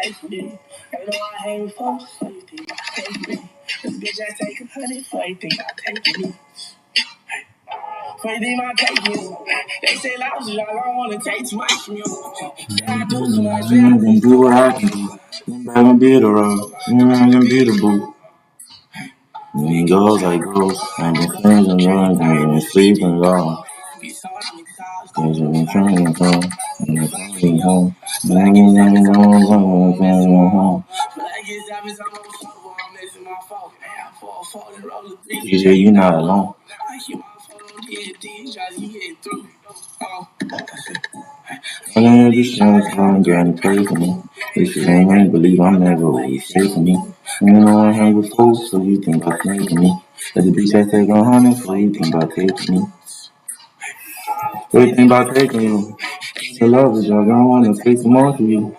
take me. You know I hang with folks, so you think I take me. This bitch I take 100, so you think I take me. So you think I take you. They say loud, I don't wanna take too much from you. I do too much, I'm gonna do what I can do. I'm gonna be the road. I'm gonna be the boo. When he goes, I go. I'm the friends and runs, I'm gonna sleep and go. Cause I've been trying to come, and I'm coming home. And I guess I've been going home. DJ, you're not alone. I know this sounds fun, girl, pray for me. If you ain't believe I'm never what you say for me. You know I hang with folks, so you think about taking me. Let the bitch I take 100, so you think about taking me. So you think about taking you. The love is all I wanna take some more for you.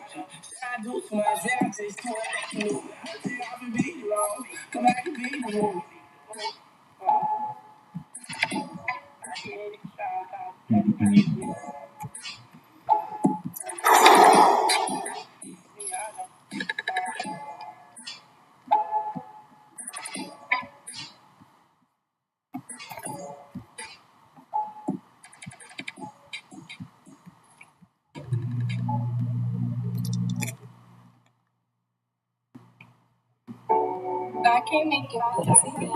I can't make it out to see.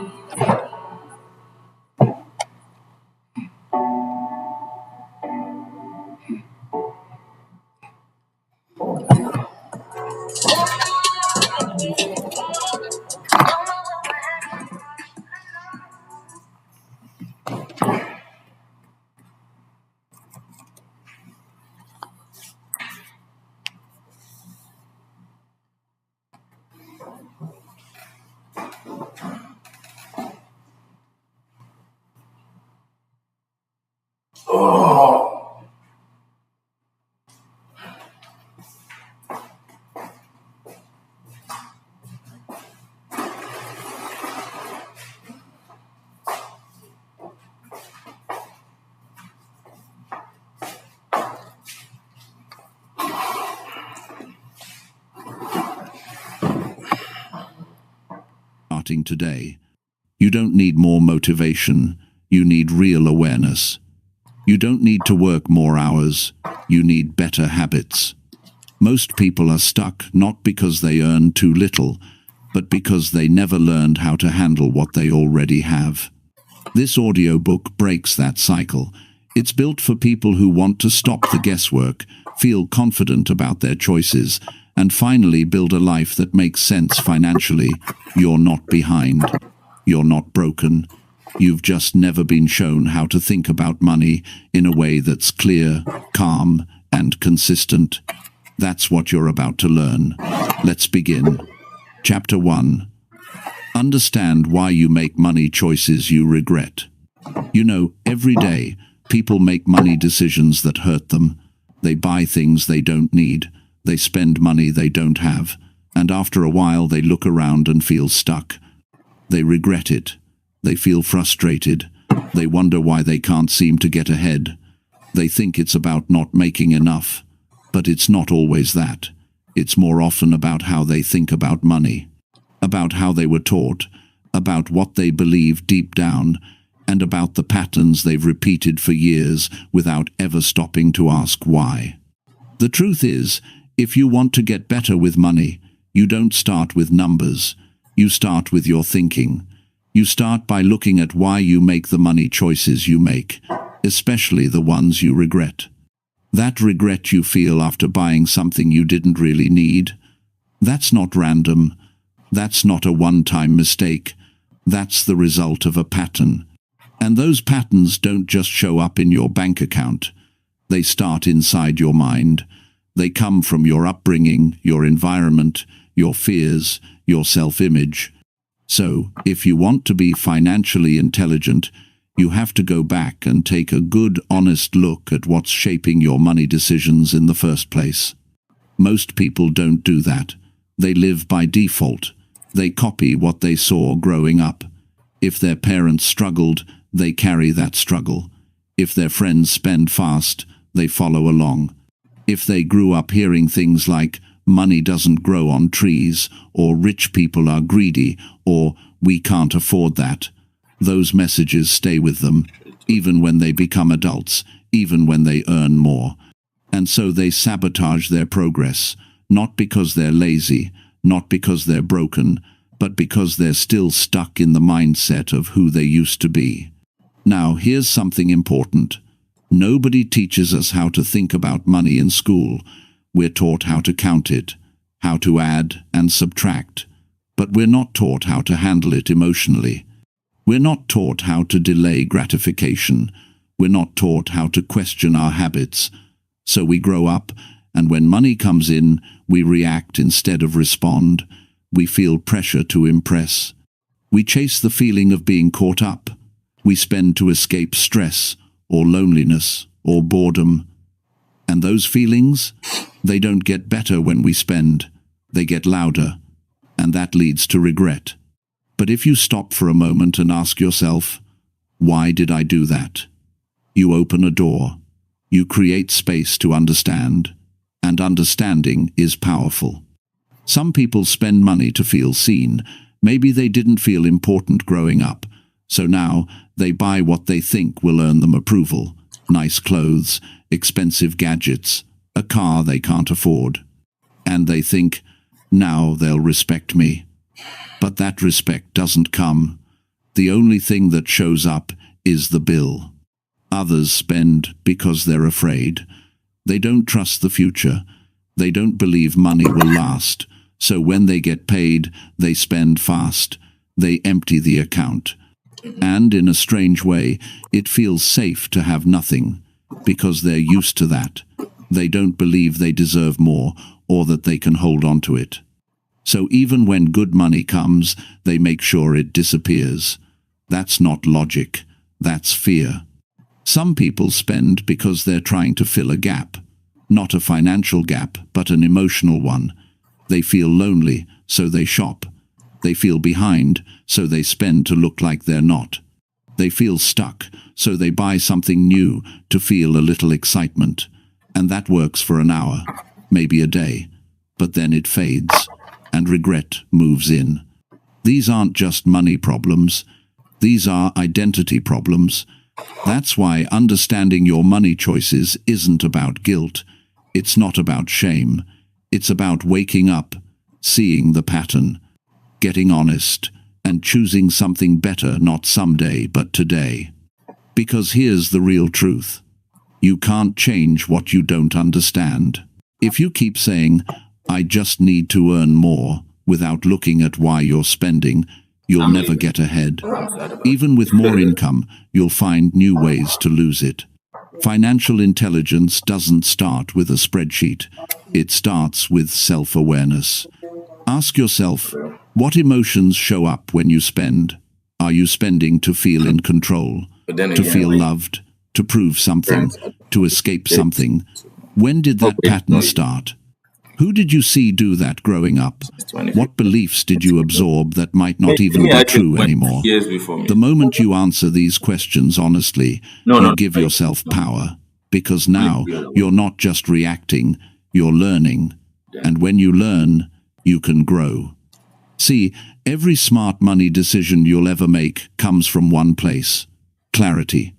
Starting today. You don't need more motivation, you need real awareness. You don't need to work more hours, you need better habits. Most people are stuck not because they earn too little, but because they never learned how to handle what they already have. This audiobook breaks that cycle. It's built for people who want to stop the guesswork, feel confident about their choices, and finally build a life that makes sense financially. You're not behind. You're not broken. You've just never been shown how to think about money in a way that's clear, calm, and consistent. That's what you're about to learn. Let's begin. Chapter 1. Understand why you make money choices you regret. You know, every day, people make money decisions that hurt them. They buy things they don't need. They spend money they don't have, and after a while they look around and feel stuck. They regret it. They feel frustrated. They wonder why they can't seem to get ahead. They think it's about not making enough, but it's not always that. It's more often about how they think about money, about how they were taught, about what they believe deep down, and about the patterns they've repeated for years without ever stopping to ask why. The truth is, if you want to get better with money, you don't start with numbers. You start with your thinking. You start by looking at why you make the money choices you make, especially the ones you regret. That regret you feel after buying something you didn't really need, that's not random. That's not a one-time mistake. That's the result of a pattern. And those patterns don't just show up in your bank account. They start inside your mind. They come from your upbringing, your environment, your fears, your self-image. So, if you want to be financially intelligent, you have to go back and take a good, honest look at what's shaping your money decisions in the first place. Most people don't do that. They live by default. They copy what they saw growing up. If their parents struggled, they carry that struggle. If their friends spend fast, they follow along. If they grew up hearing things like, money doesn't grow on trees, or rich people are greedy, or we can't afford that. Those messages stay with them, even when they become adults, even when they earn more. And so they sabotage their progress, not because they're lazy, not because they're broken, but because they're still stuck in the mindset of who they used to be. Now, here's something important. Nobody teaches us how to think about money in school. We're taught how to count it, how to add and subtract, but we're not taught how to handle it emotionally. We're not taught how to delay gratification. We're not taught how to question our habits. So we grow up, and when money comes in, we react instead of respond. We feel pressure to impress. We chase the feeling of being caught up. We spend to escape stress, or loneliness, or boredom. And those feelings, they don't get better when we spend. They get louder, and that leads to regret. But if you stop for a moment and ask yourself, why did I do that? You open a door. You create space to understand, and understanding is powerful. Some people spend money to feel seen. Maybe they didn't feel important growing up, so now they buy what they think will earn them approval. Nice clothes, expensive gadgets, a car they can't afford. And they think, now they'll respect me. But that respect doesn't come. The only thing that shows up is the bill. Others spend because they're afraid. They don't trust the future. They don't believe money will last. So when they get paid, they spend fast. They empty the account. And in a strange way, it feels safe to have nothing, because they're used to that. They don't believe they deserve more, or that they can hold on to it. So even when good money comes, they make sure it disappears. That's not logic. That's fear. Some people spend because they're trying to fill a gap. Not a financial gap, but an emotional one. They feel lonely, so they shop. They feel behind, so they spend to look like they're not. They feel stuck, so they buy something new to feel a little excitement. And that works for an hour, maybe a day. But then it fades, and regret moves in. These aren't just money problems. These are identity problems. That's why understanding your money choices isn't about guilt. It's not about shame. It's about waking up, seeing the pattern, getting honest, and choosing something better not someday but today. Because here's the real truth. You can't change what you don't understand. If you keep saying, I just need to earn more, without looking at why you're spending, you'll never get ahead. Even with more income, you'll find new ways to lose it. Financial intelligence doesn't start with a spreadsheet. It starts with self-awareness. Ask yourself, what emotions show up when you spend? Are you spending to feel in control, to feel loved, to prove something, to escape something? When did that pattern start? Who did you see do that growing up? What beliefs did you absorb that might not even be true anymore? The moment you answer these questions honestly, you give yourself power. Because now, you're not just reacting, you're learning. And when you learn, you can grow. See, every smart money decision you'll ever make comes from one place. Clarity.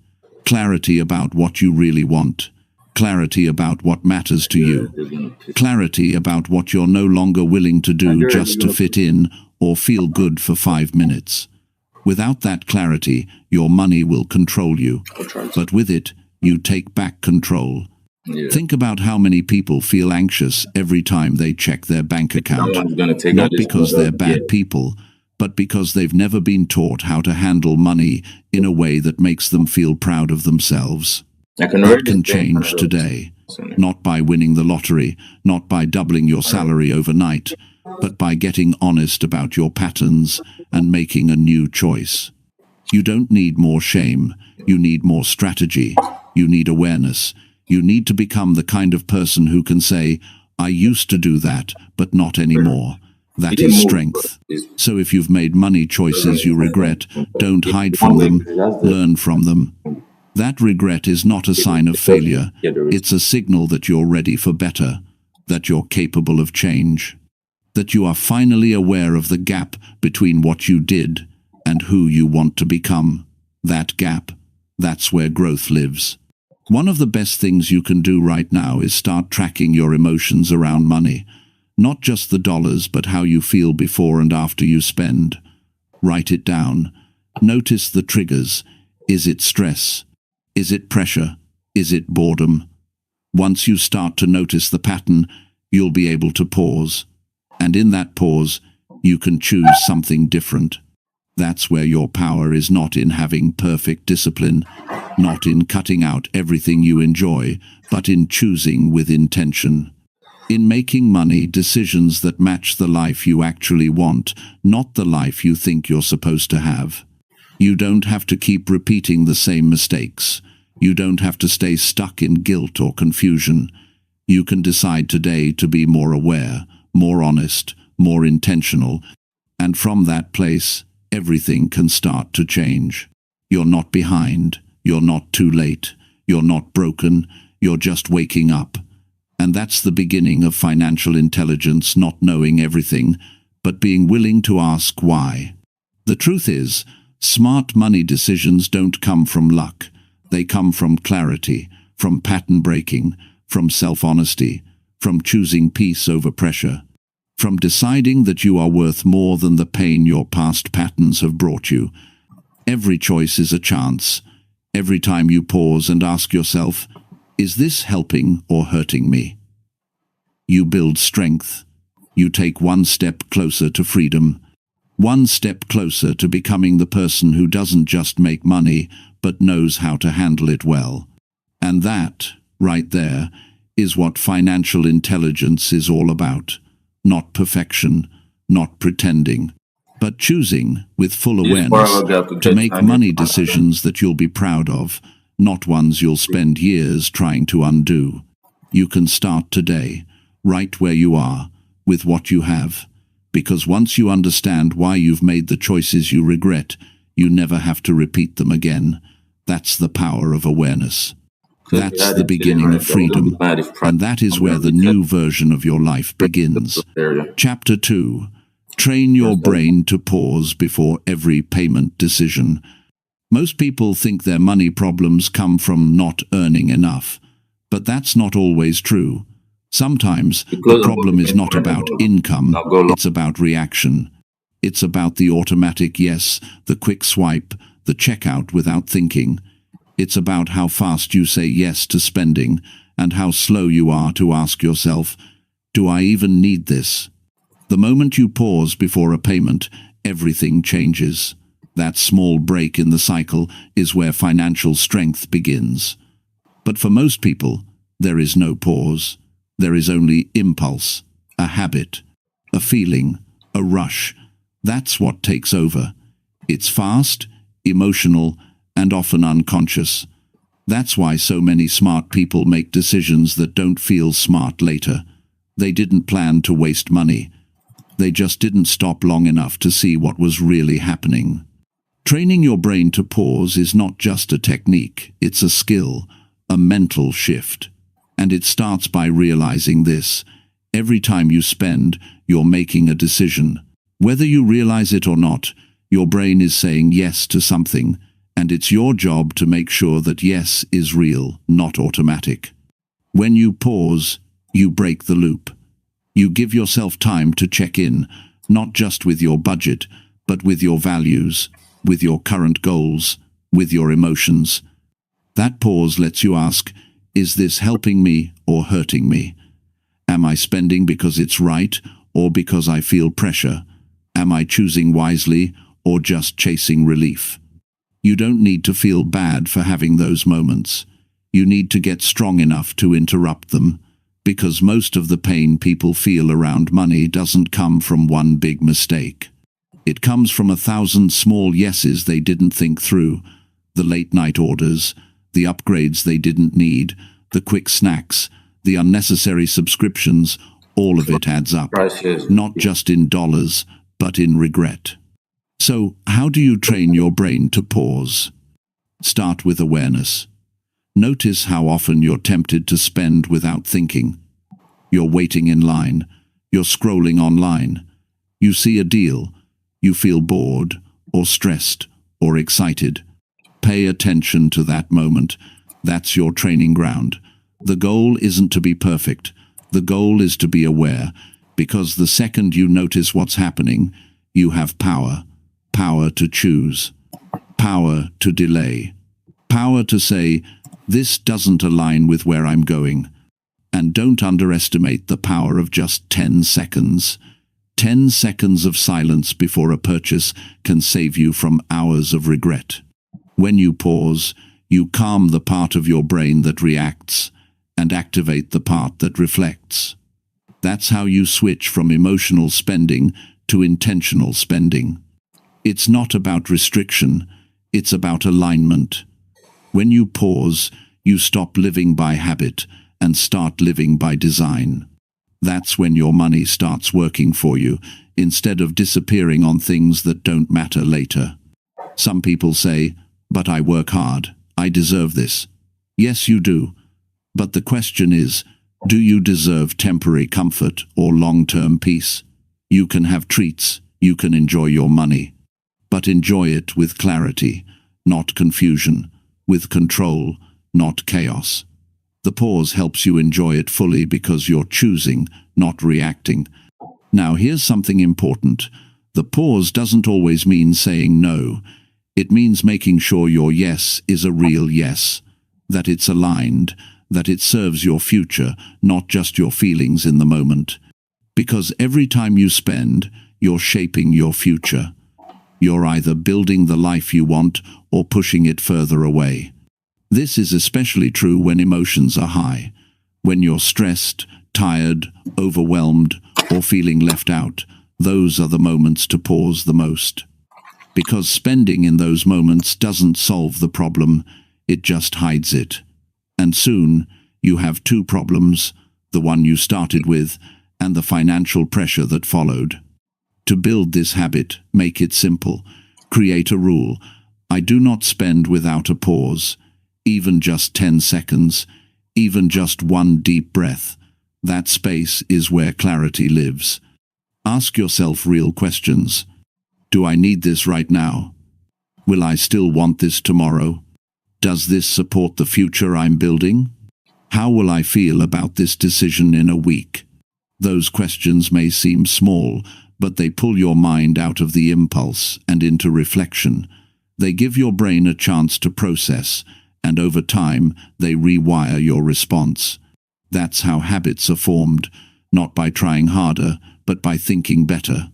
Clarity about what you really want. Clarity about what matters to you. Clarity about what you're no longer willing to do just to fit in or feel good for 5 minutes. Without that clarity, your money will control you. But with it, you take back control. Think about how many people feel anxious every time they check their bank account. Not because they're bad people, but because they've never been taught how to handle money in a way that makes them feel proud of themselves. That can change today, not by winning the lottery, not by doubling your salary overnight, but by getting honest about your patterns and making a new choice. You don't need more shame, you need more strategy, you need awareness. You need to become the kind of person who can say, I used to do that, but not anymore. That is strength. So if you've made money choices you regret, don't hide from them, learn from them. That regret is not a sign of failure. It's a signal that you're ready for better. that you're capable of change, that you are finally aware of the gap between what you did and who you want to become. That gap, that's where growth lives. One of the best things you can do right now is start tracking your emotions around money. Not just the dollars, but how you feel before and after you spend. Write it down. Notice the triggers. Is it stress? Is it pressure? Is it boredom? Once you start to notice the pattern, you'll be able to pause. And in that pause, you can choose something different. That's where your power is, not in having perfect discipline, not in cutting out everything you enjoy, but in choosing with intention. In making money decisions that match the life you actually want, not the life you think you're supposed to have. You don't have to keep repeating the same mistakes. You don't have to stay stuck in guilt or confusion. You can decide today to be more aware, more honest, more intentional, and from that place, everything can start to change. You're not behind, you're not too late, you're not broken, you're just waking up. And that's the beginning of financial intelligence, not knowing everything, but being willing to ask why. The truth is, smart money decisions don't come from luck. They come from clarity, from pattern breaking, from self-honesty, from choosing peace over pressure, from deciding that you are worth more than the pain your past patterns have brought you. Every choice is a chance. Every time you pause and ask yourself, is this helping or hurting me? You build strength. You take one step closer to freedom. One step closer to becoming the person who doesn't just make money, but knows how to handle it well. And that, right there, is what financial intelligence is all about. Not perfection, not pretending, but choosing, with full awareness, to make money decisions that you'll be proud of, not ones you'll spend years trying to undo. You can start today, right where you are, with what you have, because once you understand why you've made the choices you regret, you never have to repeat them again. That's the power of awareness. That's the beginning of freedom, and that is where the new version of your life begins. Chapter 2. Train your brain to pause before every payment decision. Most people think their money problems come from not earning enough, but that's not always true. Sometimes the problem is not about income, it's about reaction. It's about the automatic yes, the quick swipe, the checkout without thinking. It's about how fast you say yes to spending and how slow you are to ask yourself, do I even need this? The moment you pause before a payment, everything changes. That small break in the cycle is where financial strength begins. But for most people, there is no pause. There is only impulse, a habit, a feeling, a rush. That's what takes over. It's fast, emotional, and often unconscious. That's why so many smart people make decisions that don't feel smart later. They didn't plan to waste money. They just didn't stop long enough to see what was really happening. Training your brain to pause is not just a technique, it's a skill, a mental shift. And it starts by realizing this. Every time you spend, you're making a decision. Whether you realize it or not, your brain is saying yes to something, and it's your job to make sure that yes is real, not automatic. When you pause, you break the loop. You give yourself time to check in, not just with your budget, but with your values, with your current goals, with your emotions. That pause lets you ask, is this helping me or hurting me? Am I spending because it's right or because I feel pressure? Am I choosing wisely or just chasing relief? You don't need to feel bad for having those moments. You need to get strong enough to interrupt them, because most of the pain people feel around money doesn't come from one big mistake. It comes from 1,000 small yeses they didn't think through, the late-night orders, the upgrades they didn't need, the quick snacks, the unnecessary subscriptions. All of it adds up, not just in dollars, but in regret. So, how do you train your brain to pause? Start with awareness. Notice how often you're tempted to spend without thinking. You're waiting in line. You're scrolling online. You see a deal. You feel bored, or stressed, or excited. Pay attention to that moment. That's your training ground. The goal isn't to be perfect. The goal is to be aware, because the second you notice what's happening, you have power. Power to choose. Power to delay. Power to say, this doesn't align with where I'm going. And don't underestimate the power of just 10 seconds. 10 seconds of silence before a purchase can save you from hours of regret. When you pause, you calm the part of your brain that reacts and activate the part that reflects. That's how you switch from emotional spending to intentional spending. It's not about restriction, it's about alignment. When you pause, you stop living by habit and start living by design. That's when your money starts working for you, instead of disappearing on things that don't matter later. Some people say, but I work hard, I deserve this. Yes, you do. But the question is, do you deserve temporary comfort or long-term peace? You can have treats, you can enjoy your money. But enjoy it with clarity, not confusion, with control, not chaos. The pause helps you enjoy it fully because you're choosing, not reacting. Now here's something important. The pause doesn't always mean saying no. It means making sure your yes is a real yes, that it's aligned, that it serves your future, not just your feelings in the moment. Because every time you spend, you're shaping your future. You're either building the life you want or pushing it further away. This is especially true when emotions are high. When you're stressed, tired, overwhelmed, or feeling left out, those are the moments to pause the most. Because spending in those moments doesn't solve the problem, it just hides it. And soon, you have two problems, the one you started with, and the financial pressure that followed. To build this habit, make it simple. Create a rule. I do not spend without a pause. Even just 10 seconds, even just one deep breath. That space is where clarity lives. Ask yourself real questions. Do I need this right now? Will I still want this tomorrow? Does this support the future I'm building? How will I feel about this decision in a week? Those questions may seem small, but they pull your mind out of the impulse and into reflection. They give your brain a chance to process, and over time, they rewire your response. That's how habits are formed, not by trying harder, but by thinking better.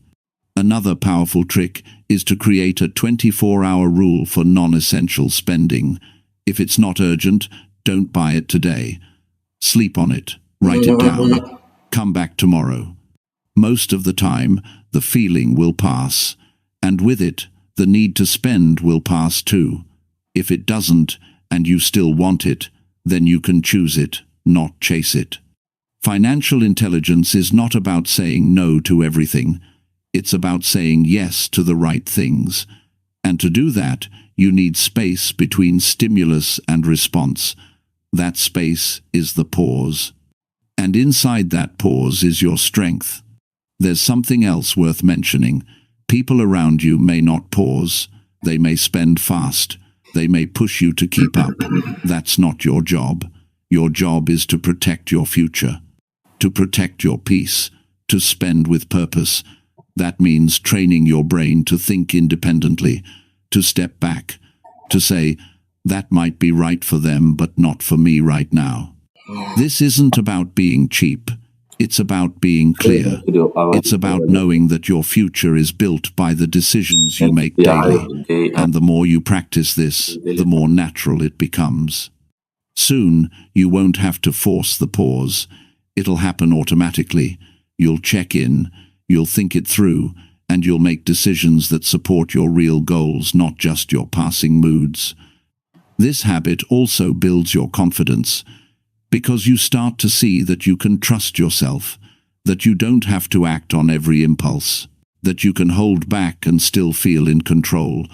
Another powerful trick is to create a 24-hour rule for non-essential spending. If it's not urgent, don't buy it today. Sleep on it, write it down, come back tomorrow. Most of the time, the feeling will pass, and with it, the need to spend will pass too. If it doesn't, and you still want it, then you can choose it, not chase it. Financial intelligence is not about saying no to everything. It's about saying yes to the right things. And to do that, you need space between stimulus and response. That space is the pause. And inside that pause is your strength. There's something else worth mentioning. People around you may not pause. They may spend fast. They may push you to keep up. That's not your job. Your job is to protect your future, to protect your peace, to spend with purpose. That means training your brain to think independently, to step back, to say, that might be right for them, but not for me right now. This isn't about being cheap. It's about being clear. It's about knowing that your future is built by the decisions you make daily. And the more you practice this, the more natural it becomes. Soon, you won't have to force the pause. It'll happen automatically. You'll check in, you'll think it through, and you'll make decisions that support your real goals, not just your passing moods. This habit also builds your confidence, because you start to see that you can trust yourself, that you don't have to act on every impulse, that you can hold back and still feel in control.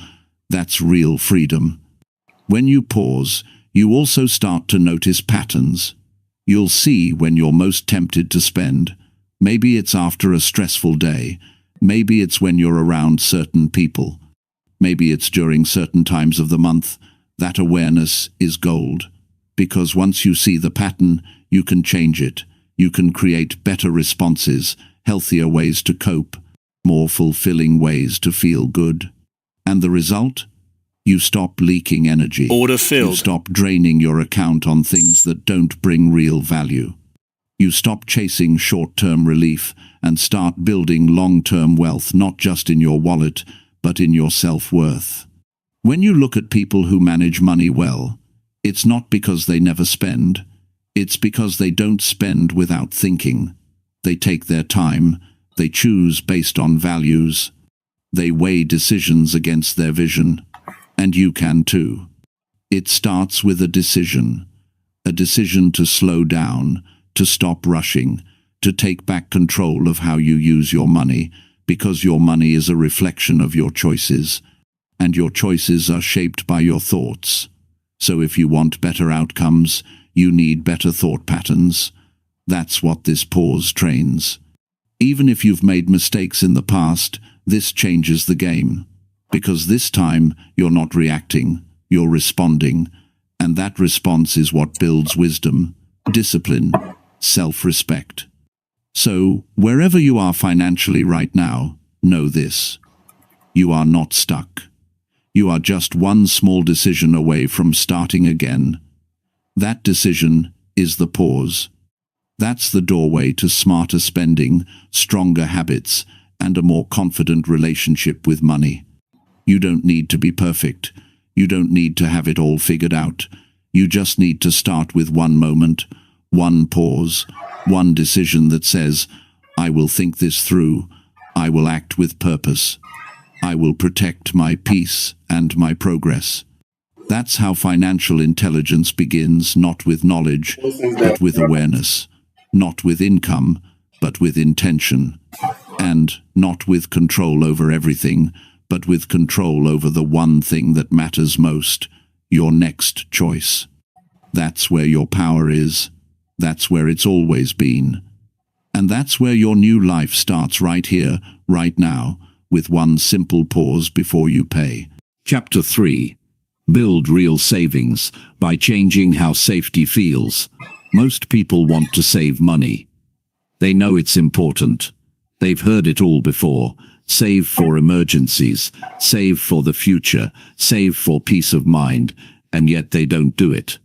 That's real freedom. When you pause, you also start to notice patterns. You'll see when you're most tempted to spend. Maybe it's after a stressful day. Maybe it's when you're around certain people. Maybe it's during certain times of the month. That awareness is gold. Because once you see the pattern, you can change it. You can create better responses, healthier ways to cope, more fulfilling ways to feel good. And the result? You stop leaking energy. Order filled. You stop draining your account on things that don't bring real value. You stop chasing short-term relief and start building long-term wealth, not just in your wallet, but in your self-worth. When you look at people who manage money well, it's not because they never spend. It's because they don't spend without thinking. They take their time. They choose based on values. They weigh decisions against their vision. And you can too. It starts with a decision to slow down, to stop rushing, to take back control of how you use your money, because your money is a reflection of your choices, and your choices are shaped by your thoughts. So if you want better outcomes, you need better thought patterns. That's what this pause trains. Even if you've made mistakes in the past, this changes the game. Because this time, you're not reacting, you're responding, and that response is what builds wisdom, discipline, self-respect. So, wherever you are financially right now, know this. You are not stuck. You are just one small decision away from starting again. That decision is the pause. That's the doorway to smarter spending, stronger habits, and a more confident relationship with money. You don't need to be perfect. You don't need to have it all figured out. You just need to start with one moment, one pause, one decision that says, I will think this through. I will act with purpose. I will protect my peace and my progress. That's how financial intelligence begins, not with knowledge, but with awareness. Not with income, but with intention. And not with control over everything, but with control over the one thing that matters most, your next choice. That's where your power is. That's where it's always been. And that's where your new life starts, right here, right now, with one simple pause before you pay. Chapter 3. Build real savings by changing how safety feels. Most people want to save money. They know it's important. They've heard it all before. Save for emergencies, save for the future, save for peace of mind, and yet they don't do it.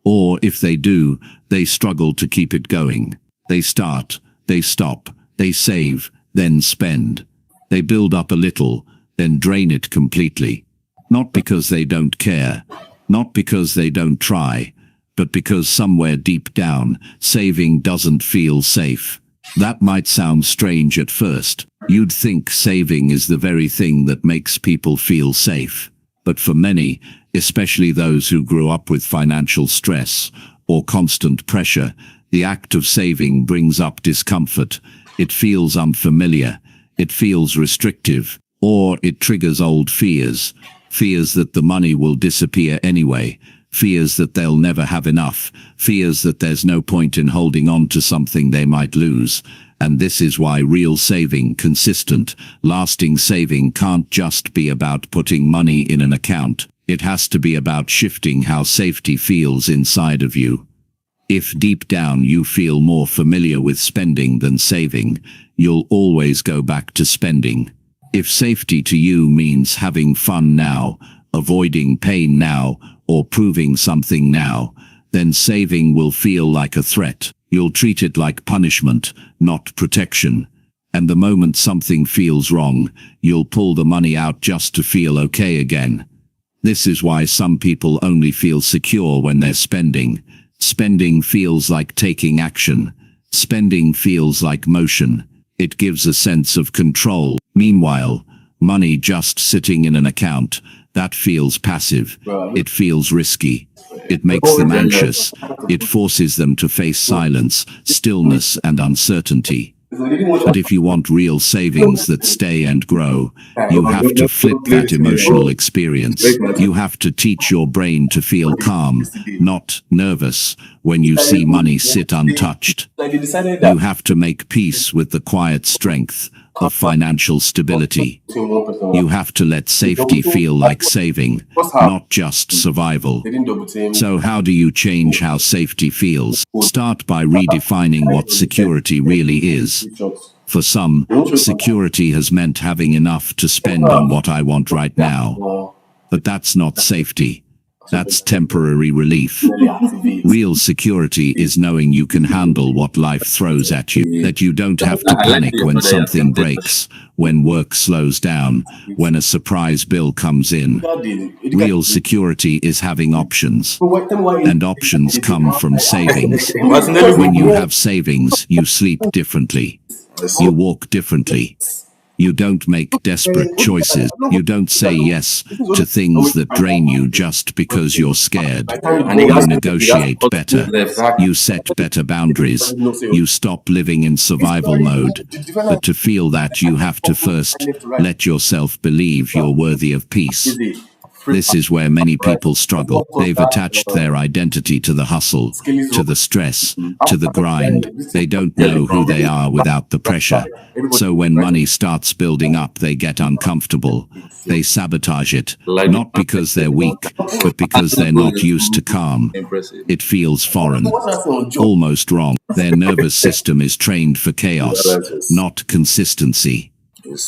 Or if they do, they struggle to keep it going. They start, they stop, they save, then spend. They build up a little, then drain it completely. Not because they don't care, not because they don't try, but because somewhere deep down, saving doesn't feel safe. That might sound strange at first. You'd think saving is the very thing that makes people feel safe. But for many, especially those who grew up with financial stress or constant pressure, the act of saving brings up discomfort. It feels unfamiliar. It feels restrictive. Or it triggers old fears. Fears that the money will disappear anyway. Fears that they'll never have enough. Fears that there's no point in holding on to something they might lose. And this is why real saving, consistent, lasting saving can't just be about putting money in an account. It has to be about shifting how safety feels inside of you. If deep down you feel more familiar with spending than saving, you'll always go back to spending. If safety to you means having fun now, avoiding pain now, or proving something now, then saving will feel like a threat. You'll treat it like punishment, not protection. And the moment something feels wrong, you'll pull the money out just to feel okay again. This is why some people only feel secure when they're spending. Spending feels like taking action. Spending feels like motion. It gives a sense of control. Meanwhile, money just sitting in an account, that feels passive. It feels risky. It makes them anxious. It forces them to face silence, stillness, and uncertainty. But if you want real savings that stay and grow, you have to flip that emotional experience. You have to teach your brain to feel calm, not nervous, when you see money sit untouched. Like they decided that You have to make peace with the quiet strength of financial stability. You have to let safety feel like saving, not just survival. they didn't double team. So how do you change how safety feels? Start by redefining what security really is. For some, security has meant having enough to spend on what I want right now. But that's not safety. That's temporary relief. Real security is knowing you can handle what life throws at you, that you don't have to panic when something breaks, when work slows down, when a surprise bill comes in. Real security is having options, and options come from savings. When you have savings, you sleep differently. You walk differently. You don't make desperate choices. You don't say yes to things that drain you just because you're scared. You negotiate better. You set better boundaries. You stop living in survival mode. But to feel that, you have to first let yourself believe you're worthy of peace. This is where many people struggle. They've attached their identity to the hustle, to the stress, to the grind. They don't know who they are without the pressure. So when money starts building up, they get uncomfortable. They sabotage it, not because they're weak, but because they're not used to calm. It feels foreign, almost wrong. Their nervous system is trained for chaos, not consistency.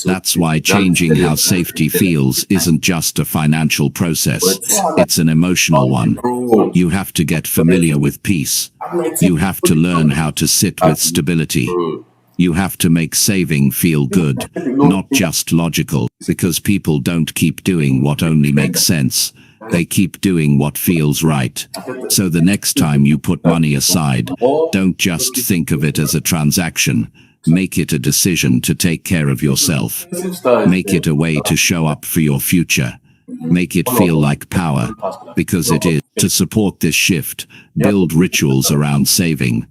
That's why changing how safety feels isn't just a financial process, it's an emotional one. You have to get familiar with peace. You have to learn how to sit with stability. You have to make saving feel good, not just logical, because people don't keep doing what only makes sense. They keep doing what feels right. So the next time you put money aside, don't just think of it as a transaction. Make it a decision to take care of yourself. Make it a way to show up for your future. Make it feel like power, because it is. To support this shift, build rituals around saving.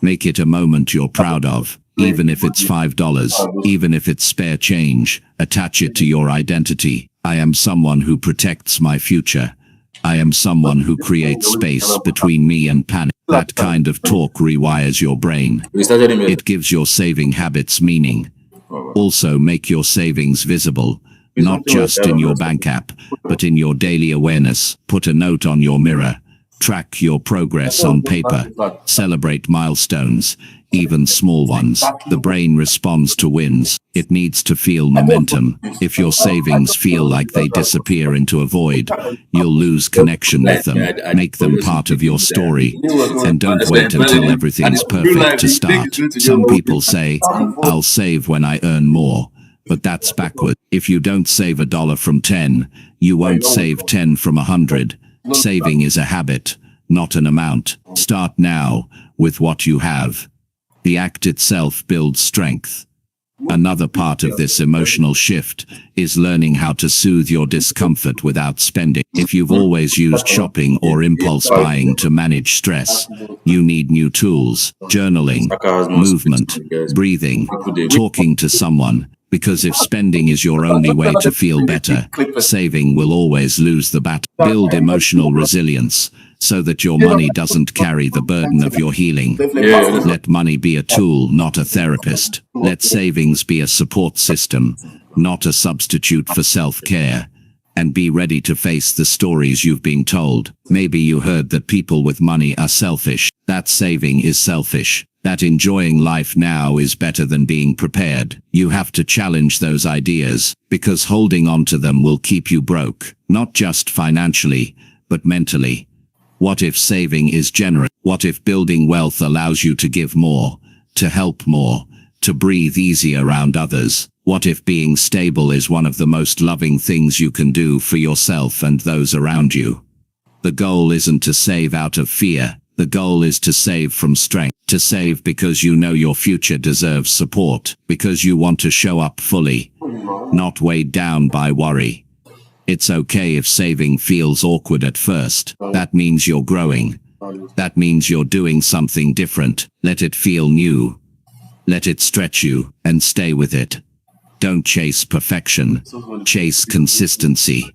Make it a moment you're proud of, even if it's $5, even if it's spare change. Attach it to your identity. I am someone who protects my future. I am someone who creates space between me and panic. That kind of talk rewires your brain. It gives your saving habits meaning. Also, make your savings visible, not just in your bank app, but in your daily awareness. Put a note on your mirror. Track your progress on paper. Celebrate milestones, even small ones. The brain responds to wins. It needs to feel momentum. If your savings feel like they disappear into a void, you'll lose connection with them. Make them part of your story. And don't wait until everything's perfect to start. Some people say, I'll save when I earn more. But that's backward. If you don't save $1 from 10, you won't save 10 from 100. Saving is a habit, not an amount. Start now with what you have. The act itself builds strength. Another part of this emotional shift is learning how to soothe your discomfort without spending. If you've always used shopping or impulse buying to manage stress, you need new tools: journaling, movement, breathing, talking to someone. Because if spending is your only way to feel better, saving will always lose the battle. Build emotional resilience so that your money doesn't carry the burden of your healing. Let money be a tool, not a therapist. Let savings be a support system, not a substitute for self-care. And be ready to face the stories you've been told. Maybe you heard that people with money are selfish. That saving is selfish. That enjoying life now is better than being prepared. You have to challenge those ideas, because holding on to them will keep you broke, not just financially, but mentally. What if saving is generous? What if building wealth allows you to give more, to help more, to breathe easier around others? What if being stable is one of the most loving things you can do for yourself and those around you? The goal isn't to save out of fear. The goal is to save from strength. To save because you know your future deserves support, because you want to show up fully, not weighed down by worry. It's okay if saving feels awkward at first. That means you're growing. That means you're doing something different. Let it feel new. Let it stretch you, and stay with it. Don't chase perfection. Chase consistency.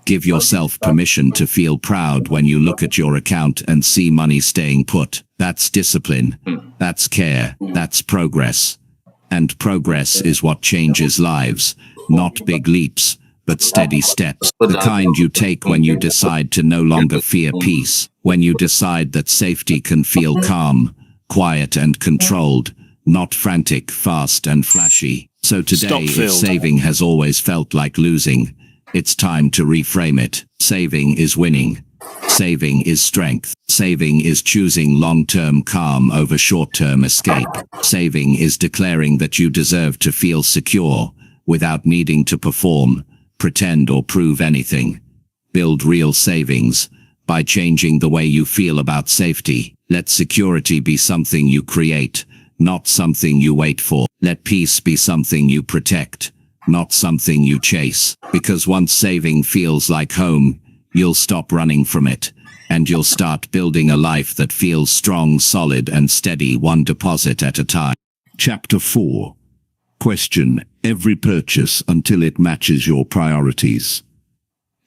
Give yourself permission to feel proud when you look at your account and see money staying put. That's discipline. That's care. That's progress. And progress is what changes lives. Not big leaps, but steady steps. The kind you take when you decide to no longer fear peace. When you decide that safety can feel calm, quiet and controlled, not frantic, fast and flashy. So today, if saving has always felt like losing, it's time to reframe it. Saving is winning. Saving is strength. Saving is choosing long-term calm over short-term escape. Saving is declaring that you deserve to feel secure without needing to perform, pretend or prove anything. Build real savings by changing the way you feel about safety. Let security be something you create, not something you wait for. Let peace be something you protect, not something you chase. Because once saving feels like home, you'll stop running from it, and you'll start building a life that feels strong, solid, and steady, one deposit at a time. Chapter 4. Question every purchase until it matches your priorities.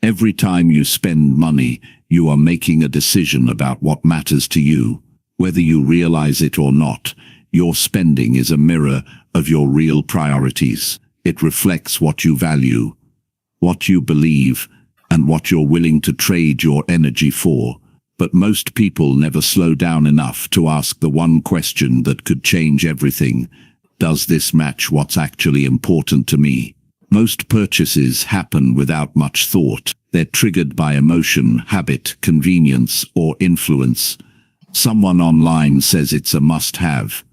Every time you spend money, you are making a decision about what matters to you. Whether you realize it or not, your spending is a mirror of your real priorities. It reflects what you value, what you believe, and what you're willing to trade your energy for. But most people never slow down enough to ask the one question that could change everything. Does this match what's actually important to me? Most purchases happen without much thought. They're triggered by emotion, habit, convenience, or influence. Someone online says it's a must-have.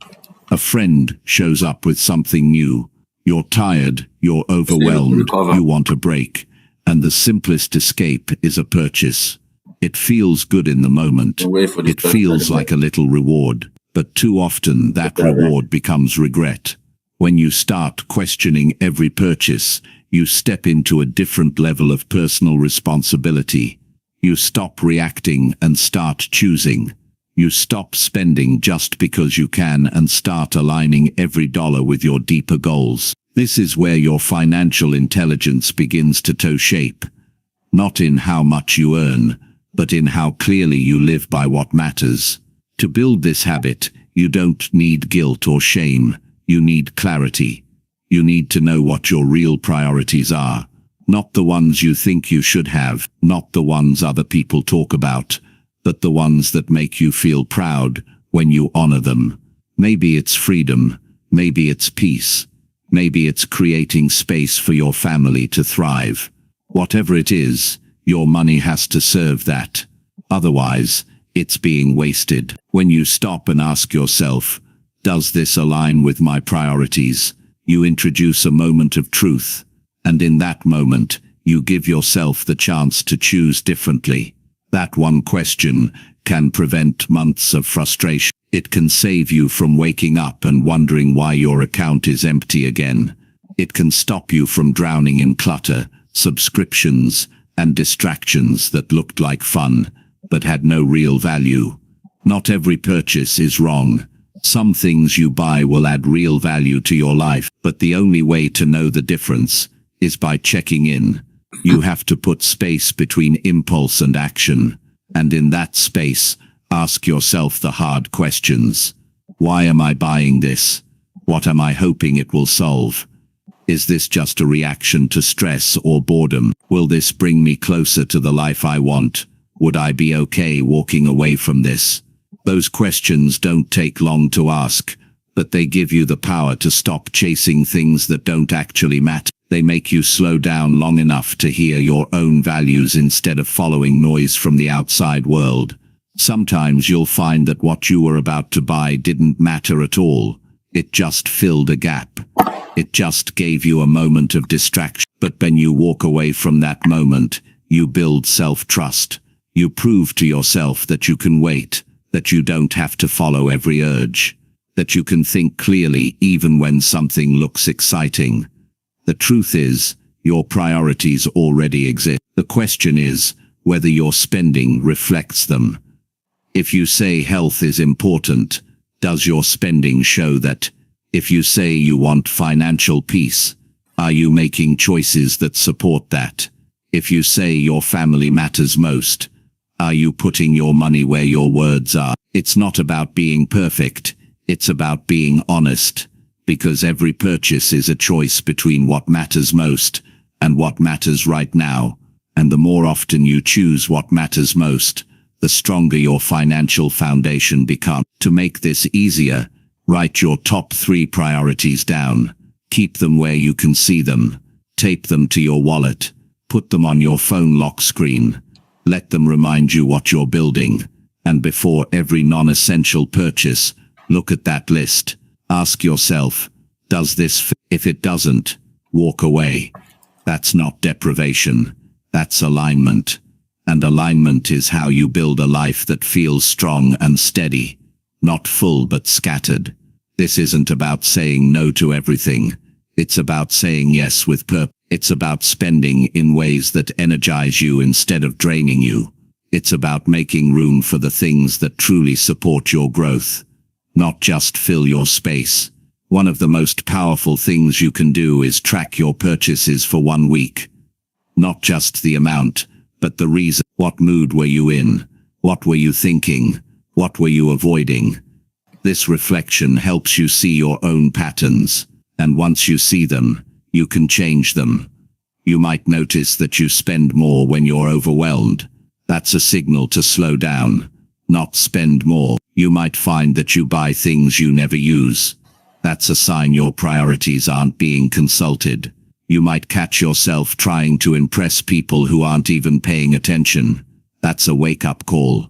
A friend shows up with something new. You're tired, you're overwhelmed, you want a break. And the simplest escape is a purchase. It feels good in the moment. It feels like a little reward. But too often that reward becomes regret. When you start questioning every purchase, you step into a different level of personal responsibility. You stop reacting and start choosing. You stop spending just because you can and start aligning every dollar with your deeper goals. This is where your financial intelligence begins to take shape. Not in how much you earn, but in how clearly you live by what matters. To build this habit, you don't need guilt or shame. You need clarity. You need to know what your real priorities are. Not the ones you think you should have, not the ones other people talk about, but the ones that make you feel proud when you honor them. Maybe it's freedom, maybe it's peace, maybe it's creating space for your family to thrive. Whatever it is, your money has to serve that. Otherwise, it's being wasted. When you stop and ask yourself, does this align with my priorities? You introduce a moment of truth, and in that moment, you give yourself the chance to choose differently. That one question can prevent months of frustration. It can save you from waking up and wondering why your account is empty again. It can stop you from drowning in clutter, subscriptions, and distractions that looked like fun, but had no real value. Not every purchase is wrong. Some things you buy will add real value to your life, but the only way to know the difference is by checking in. You have to put space between impulse and action, and in that space, ask yourself the hard questions. Why am I buying this? What am I hoping it will solve? Is this just a reaction to stress or boredom? Will this bring me closer to the life I want? Would I be okay walking away from this? Those questions don't take long to ask, but they give you the power to stop chasing things that don't actually matter. They make you slow down long enough to hear your own values instead of following noise from the outside world. Sometimes you'll find that what you were about to buy didn't matter at all. It just filled a gap. It just gave you a moment of distraction. But when you walk away from that moment, you build self-trust. You prove to yourself that you can wait, that you don't have to follow every urge, that you can think clearly even when something looks exciting. The truth is, your priorities already exist. The question is whether your spending reflects them. If you say health is important, does your spending show that? If you say you want financial peace, are you making choices that support that? If you say your family matters most, are you putting your money where your words are? It's not about being perfect, it's about being honest, because every purchase is a choice between what matters most and what matters right now, and the more often you choose what matters most, the stronger your financial foundation becomes. To make this easier, write your top 3 priorities down. Keep them where you can see them. Tape them to your wallet. Put them on your phone lock screen. Let them remind you what you're building. And before every non-essential purchase, look at that list. Ask yourself, does this fit? If it doesn't, walk away. That's not deprivation. That's alignment. And alignment is how you build a life that feels strong and steady, not full but scattered. This isn't about saying no to everything. It's about saying yes with purpose. It's about spending in ways that energize you instead of draining you. It's about making room for the things that truly support your growth, not just fill your space. One of the most powerful things you can do is track your purchases for 1 week. Not just the amount, but the reason. What mood were you in? What were you thinking? What were you avoiding? This reflection helps you see your own patterns, and once you see them, you can change them. You might notice that you spend more when you're overwhelmed. That's a signal to slow down, not spend more. You might find that you buy things you never use. That's a sign your priorities aren't being consulted. You might catch yourself trying to impress people who aren't even paying attention. That's a wake-up call.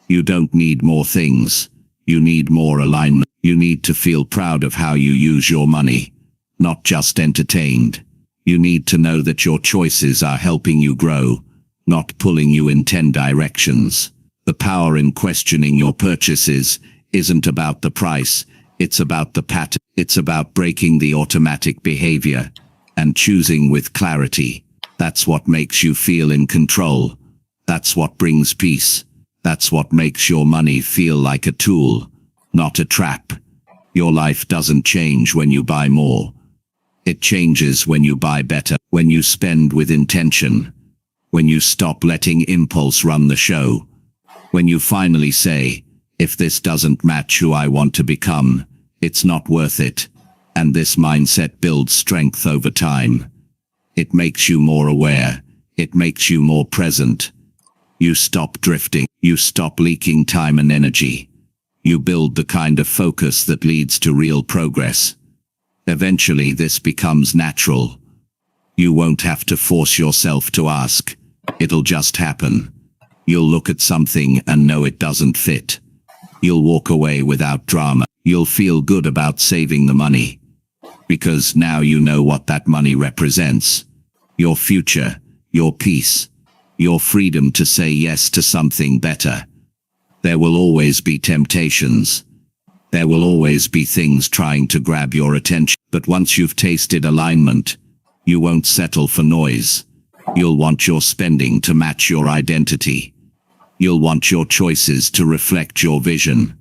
You don't need more things. You need more alignment. You need to feel proud of how you use your money, not just entertained. You need to know that your choices are helping you grow, not pulling you in 10 directions. The power in questioning your purchases isn't about the price, it's about the pattern. It's about breaking the automatic behavior and choosing with clarity. That's what makes you feel in control. That's what brings peace. That's what makes your money feel like a tool, not a trap. Your life doesn't change when you buy more. It changes when you buy better, when you spend with intention, when you stop letting impulse run the show, when you finally say, if this doesn't match who I want to become, it's not worth it. And this mindset builds strength over time. It makes you more aware. It makes you more present. You stop drifting. You stop leaking time and energy. You build the kind of focus that leads to real progress. Eventually this becomes natural. You won't have to force yourself to ask. It'll just happen. You'll look at something and know it doesn't fit. You'll walk away without drama. You'll feel good about saving the money. Because now you know what that money represents. Your future, your peace, your freedom to say yes to something better. There will always be temptations. There will always be things trying to grab your attention. But once you've tasted alignment, you won't settle for noise. You'll want your spending to match your identity. You'll want your choices to reflect your vision.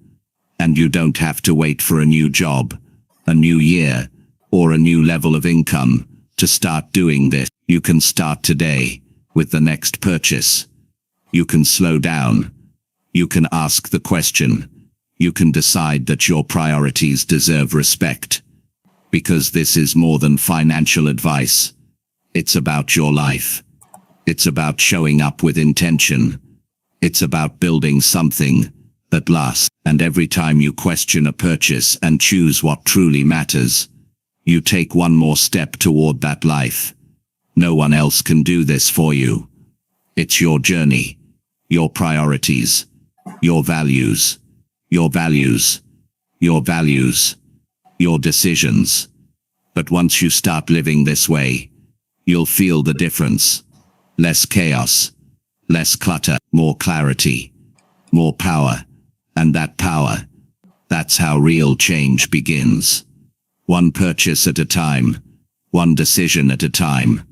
And you don't have to wait for a new job, a new year, or a new level of income to start doing this. You can start today with the next purchase. You can slow down. You can ask the question. You can decide that your priorities deserve respect. Because this is more than financial advice. It's about your life. It's about showing up with intention. It's about building something that lasts. And every time you question a purchase and choose what truly matters, you take one more step toward that life. No one else can do this for you. It's your journey, your priorities, your values, your values, your values, your decisions. But once you start living this way, you'll feel the difference. Less chaos, less clutter, more clarity, more power. And that power, that's how real change begins. One purchase at a time, one decision at a time,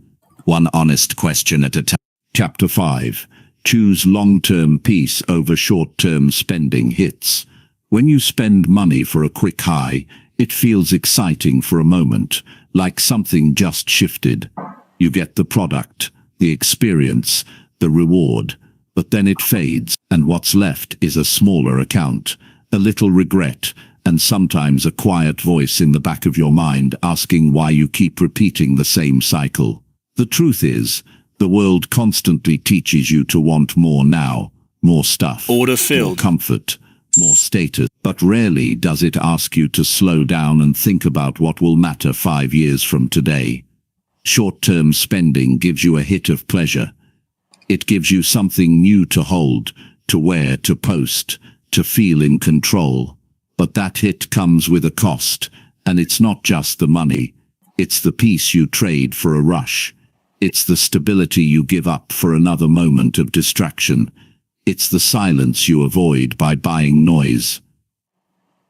one honest question at a time. Chapter 5. Choose long-term peace over short-term spending hits. When you spend money for a quick high, it feels exciting for a moment, like something just shifted. You get the product, the experience, the reward, but then it fades, and what's left is a smaller account, a little regret, and sometimes a quiet voice in the back of your mind asking why you keep repeating the same cycle. The truth is, the world constantly teaches you to want more now, more stuff, Order filled. more comfort, more status, but rarely does it ask you to slow down and think about what will matter 5 years from today. Short-term spending gives you a hit of pleasure. It gives you something new to hold, to wear, to post, to feel in control. But that hit comes with a cost, and it's not just the money. It's the peace you trade for a rush. It's the stability you give up for another moment of distraction. It's the silence you avoid by buying noise.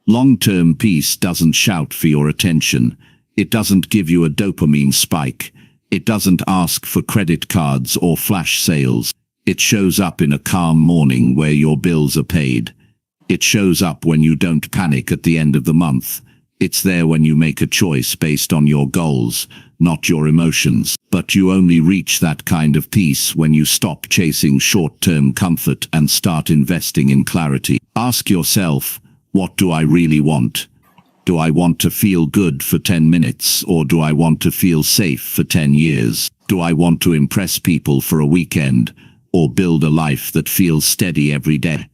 Long-term peace doesn't shout for your attention. It doesn't give you a dopamine spike. It doesn't ask for credit cards or flash sales. It shows up in a calm morning where your bills are paid. It shows up when you don't panic at the end of the month. It's there when you make a choice based on your goals, not your emotions. But you only reach that kind of peace when you stop chasing short-term comfort and start investing in clarity. Ask yourself, what do I really want? Do I want to feel good for 10 minutes, or do I want to feel safe for 10 years? Do I want to impress people for a weekend, or build a life that feels steady every day?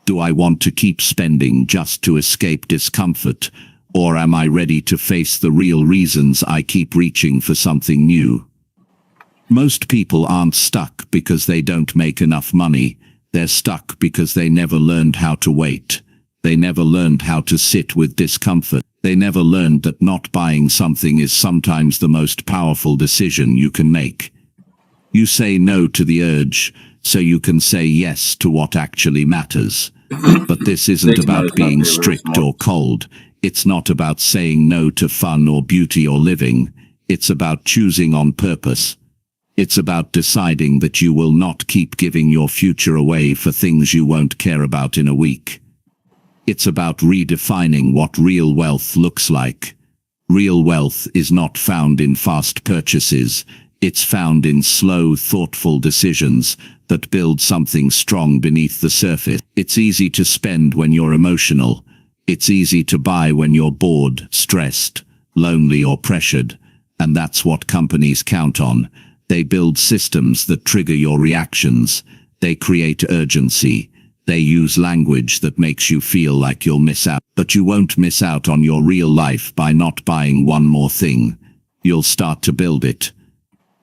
Do I want to keep spending just to escape discomfort, or am I ready to face the real reasons I keep reaching for something new? Most people aren't stuck because they don't make enough money. They're stuck because they never learned how to wait. They never learned how to sit with discomfort. They never learned that not buying something is sometimes the most powerful decision you can make. You say no to the urge, so you can say yes to what actually matters. But this isn't about being strict or cold. It's not about saying no to fun or beauty or living. It's about choosing on purpose. It's about deciding that you will not keep giving your future away for things you won't care about in a week. It's about redefining what real wealth looks like. Real wealth is not found in fast purchases. It's found in slow, thoughtful decisions that build something strong beneath the surface. It's easy to spend when you're emotional. It's easy to buy when you're bored, stressed, lonely, or pressured. And that's what companies count on. They build systems that trigger your reactions. They create urgency. They use language that makes you feel like you'll miss out. But you won't miss out on your real life by not buying one more thing. You'll start to build it.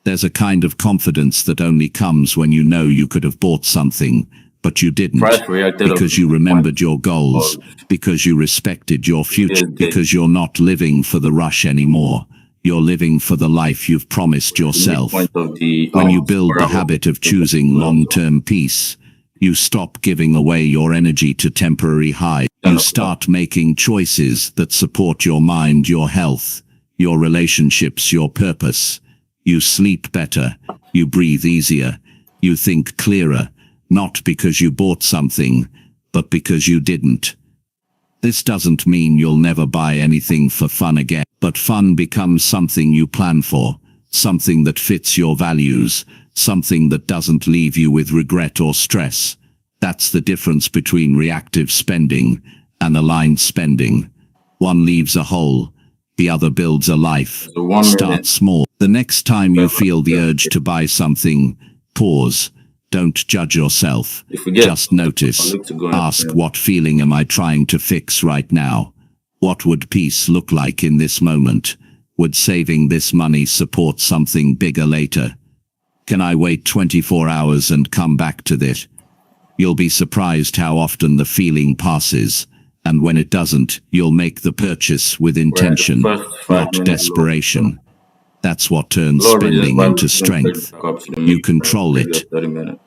There's a kind of confidence that only comes when you know you could have bought something, but you didn't, because you remembered your goals, because you respected your future, because you're not living for the rush anymore. You're living for the life you've promised yourself. When you build the habit of choosing long-term peace, you stop giving away your energy to temporary highs. You start making choices that support your mind, your health, your relationships, your purpose. You sleep better, you breathe easier, you think clearer, not because you bought something, but because you didn't. This doesn't mean you'll never buy anything for fun again, but fun becomes something you plan for, something that fits your values, something that doesn't leave you with regret or stress. That's the difference between reactive spending and aligned spending. One leaves a hole, the other builds a life. Start small. The next time you feel the urge to buy something, pause. Don't judge yourself. Just notice. Ask, what feeling am I trying to fix right now? What would peace look like in this moment? Would saving this money support something bigger later? Can I wait 24 hours and come back to this? You'll be surprised how often the feeling passes, and when it doesn't, you'll make the purchase with intention, not desperation. That's what turns spending into strength. You control it.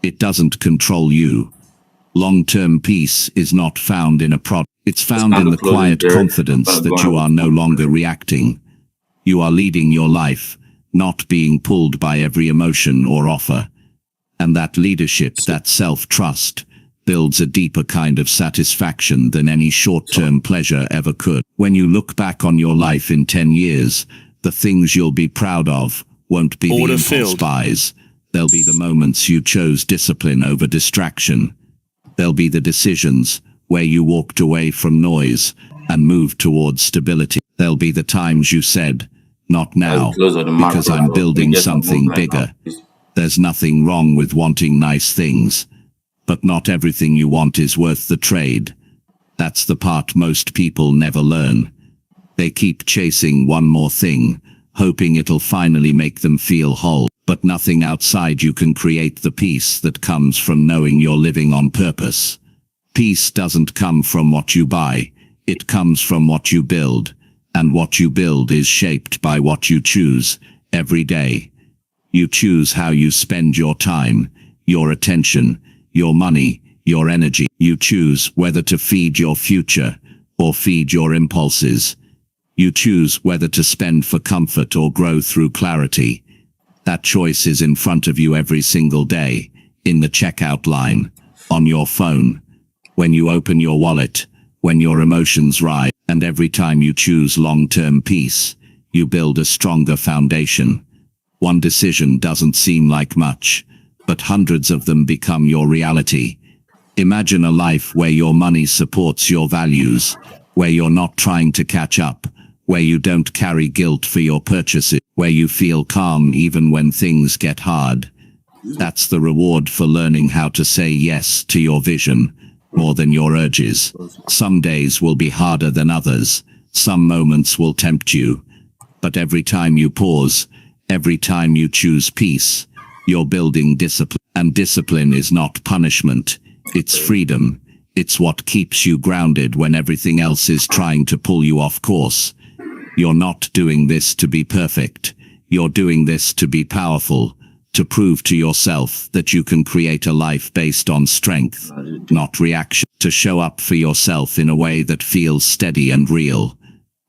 It doesn't control you. Long-term peace is not found in a product. It's found in the quiet confidence that you are no longer reacting. You are leading your life, not being pulled by every emotion or offer. And that leadership, that self-trust, builds a deeper kind of satisfaction than any short-term pleasure ever could. When you look back on your life in 10 years, the things you'll be proud of won't be the impulse buys. There'll be the moments you chose discipline over distraction. There'll be the decisions where you walked away from noise and moved towards stability. There'll be the times you said, not now, because I'm building something bigger. There's nothing wrong with wanting nice things, but not everything you want is worth the trade. That's the part most people never learn. They keep chasing one more thing, hoping it'll finally make them feel whole. But nothing outside you can create the peace that comes from knowing you're living on purpose. Peace doesn't come from what you buy, it comes from what you build, and what you build is shaped by what you choose every day. You choose how you spend your time, your attention, your money, your energy. You choose whether to feed your future or feed your impulses. You choose whether to spend for comfort or grow through clarity. That choice is in front of you every single day, in the checkout line, on your phone, when you open your wallet, when your emotions rise, and every time you choose long-term peace, you build a stronger foundation. One decision doesn't seem like much, but hundreds of them become your reality. Imagine a life where your money supports your values, where you're not trying to catch up, where you don't carry guilt for your purchases, where you feel calm even when things get hard. That's the reward for learning how to say yes to your vision, more than your urges. Some days will be harder than others, some moments will tempt you, but every time you pause, every time you choose peace, you're building discipline. And discipline is not punishment, it's freedom. It's what keeps you grounded when everything else is trying to pull you off course. You're not doing this to be perfect. You're doing this to be powerful, to prove to yourself that you can create a life based on strength, not reaction, to show up for yourself in a way that feels steady and real.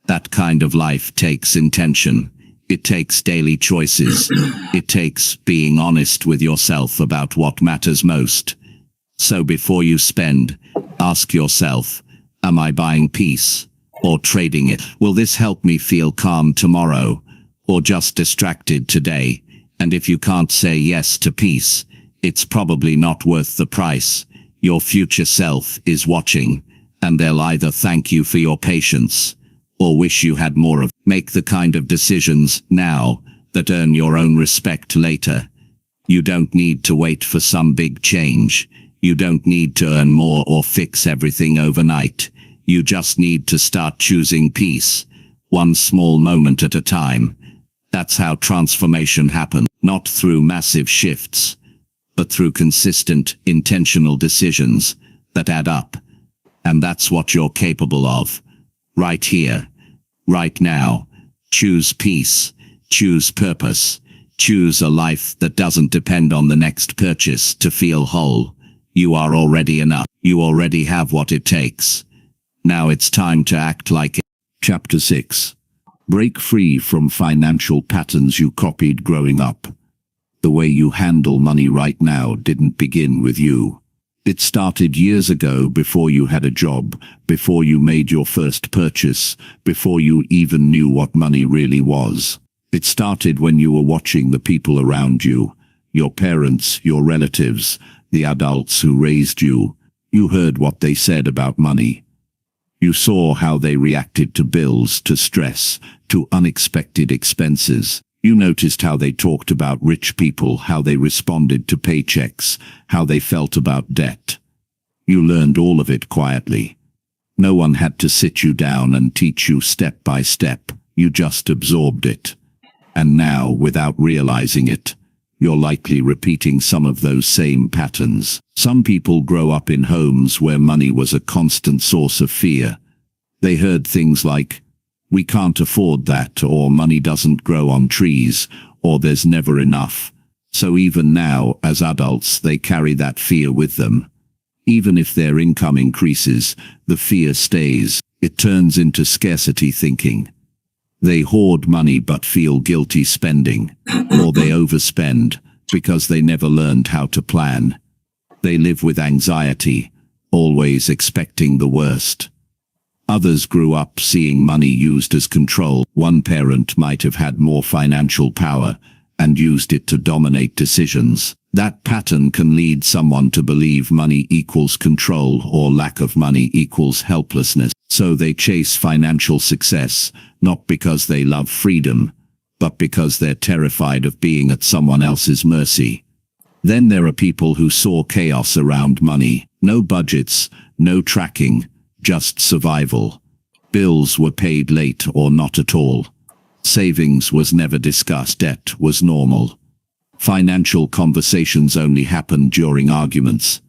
That kind of life takes intention. It takes daily choices. It takes being honest with yourself about what matters most. So before you spend, ask yourself, am I buying peace? Or trading it? Will this help me feel calm tomorrow, or just distracted today? And if you can't say yes to peace, it's probably not worth the price. Your future self is watching, and they'll either thank you for your patience, or wish you had more of. Make the kind of decisions now that earn your own respect later. You don't need to wait for some big change. You don't need to earn more or fix everything overnight. You just need to start choosing peace, one small moment at a time. That's how transformation happens, not through massive shifts, but through consistent, intentional decisions that add up. And that's what you're capable of. Right here, right now. Choose peace, choose purpose, choose a life that doesn't depend on the next purchase to feel whole. You are already enough. You already have what it takes. Now it's time to act like it. Chapter 6. Break free from financial patterns you copied growing up. The way you handle money right now didn't begin with you. It started years ago, before you had a job, before you made your first purchase, before you even knew what money really was. It started when you were watching the people around you, your parents, your relatives, the adults who raised you. You heard what they said about money. You saw how they reacted to bills, to stress, to unexpected expenses. You noticed how they talked about rich people, how they responded to paychecks, how they felt about debt. You learned all of it quietly. No one had to sit you down and teach you step by step. You just absorbed it. And now, without realizing it, you're likely repeating some of those same patterns. Some people grow up in homes where money was a constant source of fear. They heard things like, "We can't afford that," or "Money doesn't grow on trees," or "There's never enough." So even now, as adults, they carry that fear with them. Even if their income increases, the fear stays. It turns into scarcity thinking. They hoard money but feel guilty spending, or they overspend because they never learned how to plan. They live with anxiety, always expecting the worst. Others grew up seeing money used as control. One parent might have had more financial power, and used it to dominate decisions. That pattern can lead someone to believe money equals control or lack of money equals helplessness. So they chase financial success, not because they love freedom, but because they're terrified of being at someone else's mercy. Then there are people who saw chaos around money. No budgets, no tracking, just survival. Bills were paid late or not at all. Savings was never discussed. Debt was normal. Financial conversations only happened during arguments.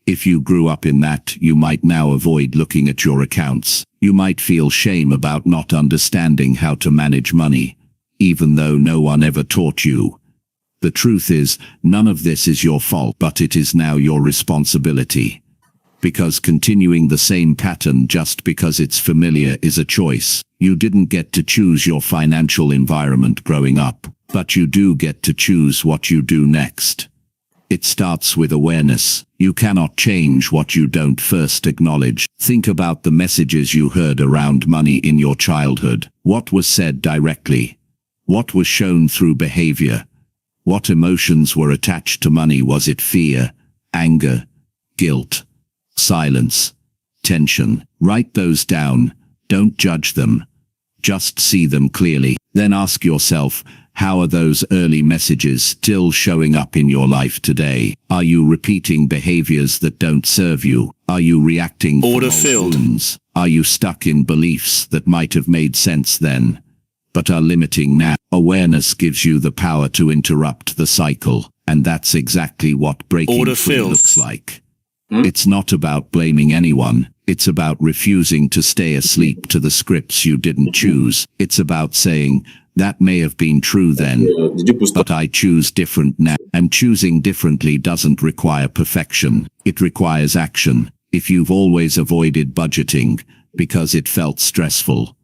If you grew up in that, you might now avoid looking at your accounts. You might feel shame about not understanding how to manage money, even though no one ever taught you. The truth is, none of this is your fault, but it is now your responsibility. Because continuing the same pattern just because it's familiar is a choice. You didn't get to choose your financial environment growing up, but you do get to choose what you do next. It starts with awareness. You cannot change what you don't first acknowledge. Think about the messages you heard around money in your childhood. What was said directly? What was shown through behavior? What emotions were attached to money? Was it fear, anger, guilt, silence, tension? Write those down. Don't judge them. Just see them clearly. Then ask yourself, how are those early messages still showing up in your life today? Are you repeating behaviors that don't serve you? Are you reacting from old wounds? Are you stuck in beliefs that might have made sense then, but are limiting now? Awareness gives you the power to interrupt the cycle, and that's exactly what breaking free looks like. It's not about blaming anyone. It's about refusing to stay asleep to the scripts you didn't choose. It's about saying, that may have been true then, but I choose different now. And choosing differently doesn't require perfection. It requires action. If you've always avoided budgeting because it felt stressful,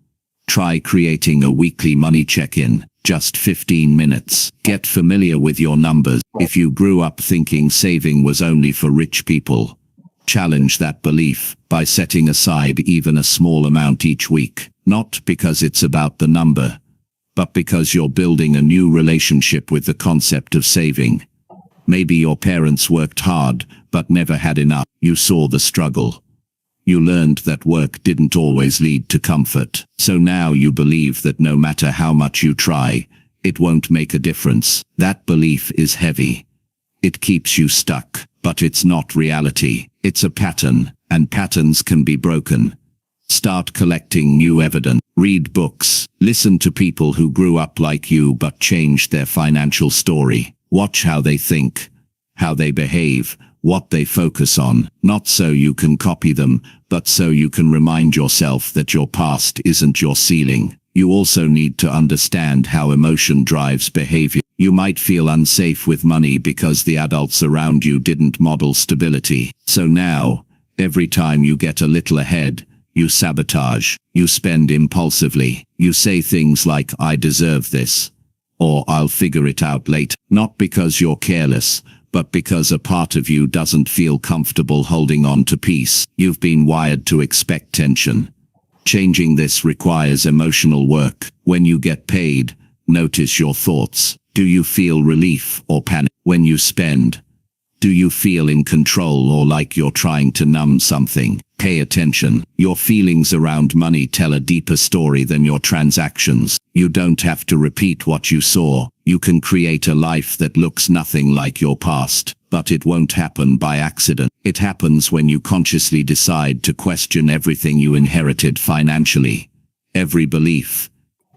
try creating a weekly money check-in. Just 15 minutes. Get familiar with your numbers. If you grew up thinking saving was only for rich people, challenge that belief by setting aside even a small amount each week. Not because it's about the number, but because you're building a new relationship with the concept of saving. Maybe your parents worked hard, but never had enough. You saw the struggle. You learned that work didn't always lead to comfort. So now you believe that no matter how much you try, it won't make a difference. That belief is heavy. It keeps you stuck, but it's not reality. It's a pattern, and patterns can be broken. Start collecting new evidence. Read books. Listen to people who grew up like you but changed their financial story. Watch how they think, how they behave, what they focus on, not so you can copy them, but so you can remind yourself that your past isn't your ceiling. You also need to understand how emotion drives behavior. You might feel unsafe with money because the adults around you didn't model stability. So now, every time you get a little ahead, you sabotage, you spend impulsively, you say things like, I deserve this, or I'll figure it out later. Not because you're careless, but because a part of you doesn't feel comfortable holding on to peace. You've been wired to expect tension. Changing this requires emotional work. When you get paid, notice your thoughts. Do you feel relief or panic? When you spend, do you feel in control or like you're trying to numb something? Pay attention. Your feelings around money tell a deeper story than your transactions. You don't have to repeat what you saw. You can create a life that looks nothing like your past, but it won't happen by accident. It happens when you consciously decide to question everything you inherited financially. Every belief,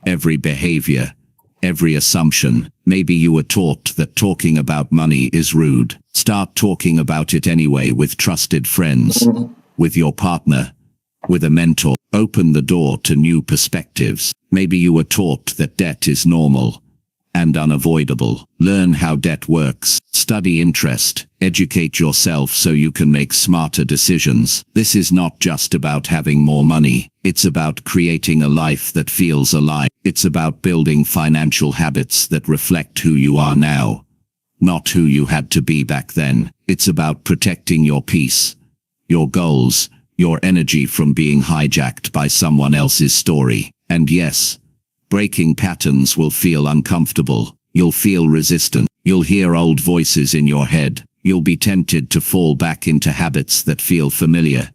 every behavior, every assumption. Maybe you were taught that talking about money is rude. Start talking about it anyway with trusted friends, with your partner, with a mentor. Open the door to new perspectives. Maybe you were taught that debt is normal and unavoidable. Learn how debt works. Study interest. Educate yourself so you can make smarter decisions. This is not just about having more money. It's about creating a life that feels alive. It's about building financial habits that reflect who you are now, not who you had to be back then. It's about protecting your peace, your goals, your energy from being hijacked by someone else's story. And yes, breaking patterns will feel uncomfortable. You'll feel resistant. You'll hear old voices in your head. You'll be tempted to fall back into habits that feel familiar,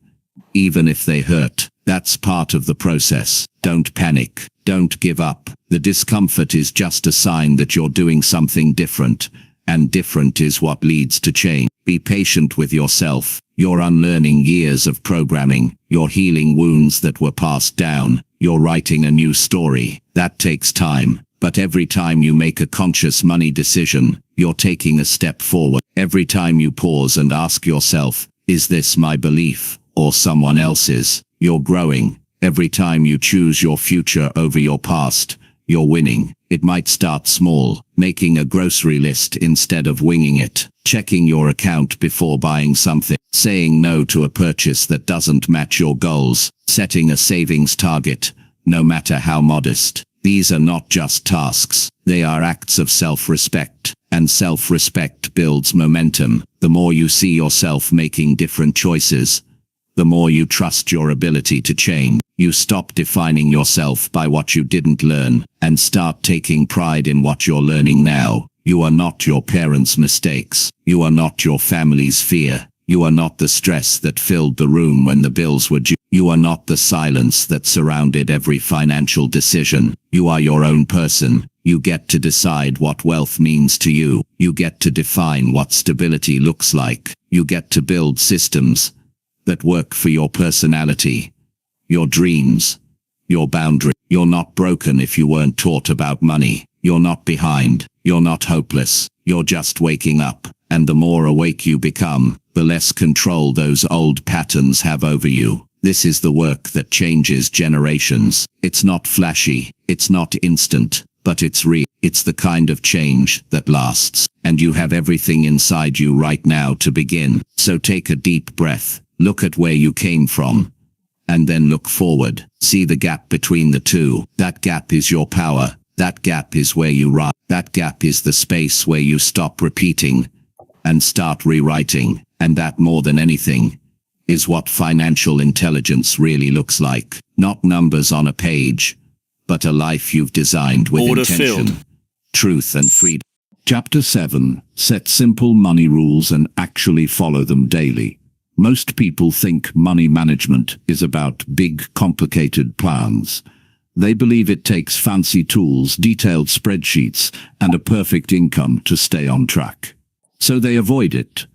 even if they hurt. That's part of the process. Don't panic. Don't give up. The discomfort is just a sign that you're doing something different, and different is what leads to change. Be patient with yourself. You're unlearning years of programming. You're healing wounds that were passed down. You're writing a new story. That takes time. But every time you make a conscious money decision, you're taking a step forward. Every time you pause and ask yourself, is this my belief or someone else's? You're growing. Every time you choose your future over your past, you're winning. It might start small, making a grocery list instead of winging it, checking your account before buying something, saying no to a purchase that doesn't match your goals, setting a savings target, no matter how modest. These are not just tasks, they are acts of self-respect, and self-respect builds momentum. The more you see yourself making different choices, the more you trust your ability to change. You stop defining yourself by what you didn't learn, and start taking pride in what you're learning now. You are not your parents' mistakes. You are not your family's fear. You are not the stress that filled the room when the bills were due. You are not the silence that surrounded every financial decision. You are your own person. You get to decide what wealth means to you. You get to define what stability looks like. You get to build systems that work for your personality, your dreams, your boundary. You're not broken if you weren't taught about money. You're not behind. You're not hopeless. You're just waking up. And the more awake you become, the less control those old patterns have over you. This is the work that changes generations. It's not flashy. It's not instant, but it's real. It's the kind of change that lasts. And you have everything inside you right now to begin. So take a deep breath. Look at where you came from, and then look forward. See the gap between the two. That gap is your power. That gap is where you rise. That gap is the space where you stop repeating and start rewriting. And that, more than anything, is what financial intelligence really looks like. Not numbers on a page, but a life you've designed with intention, truth and freedom. Chapter 7. Set simple money rules and actually follow them daily. Most people think money management is about big, complicated plans. They believe it takes fancy tools, detailed spreadsheets, and a perfect income to stay on track. So they avoid it.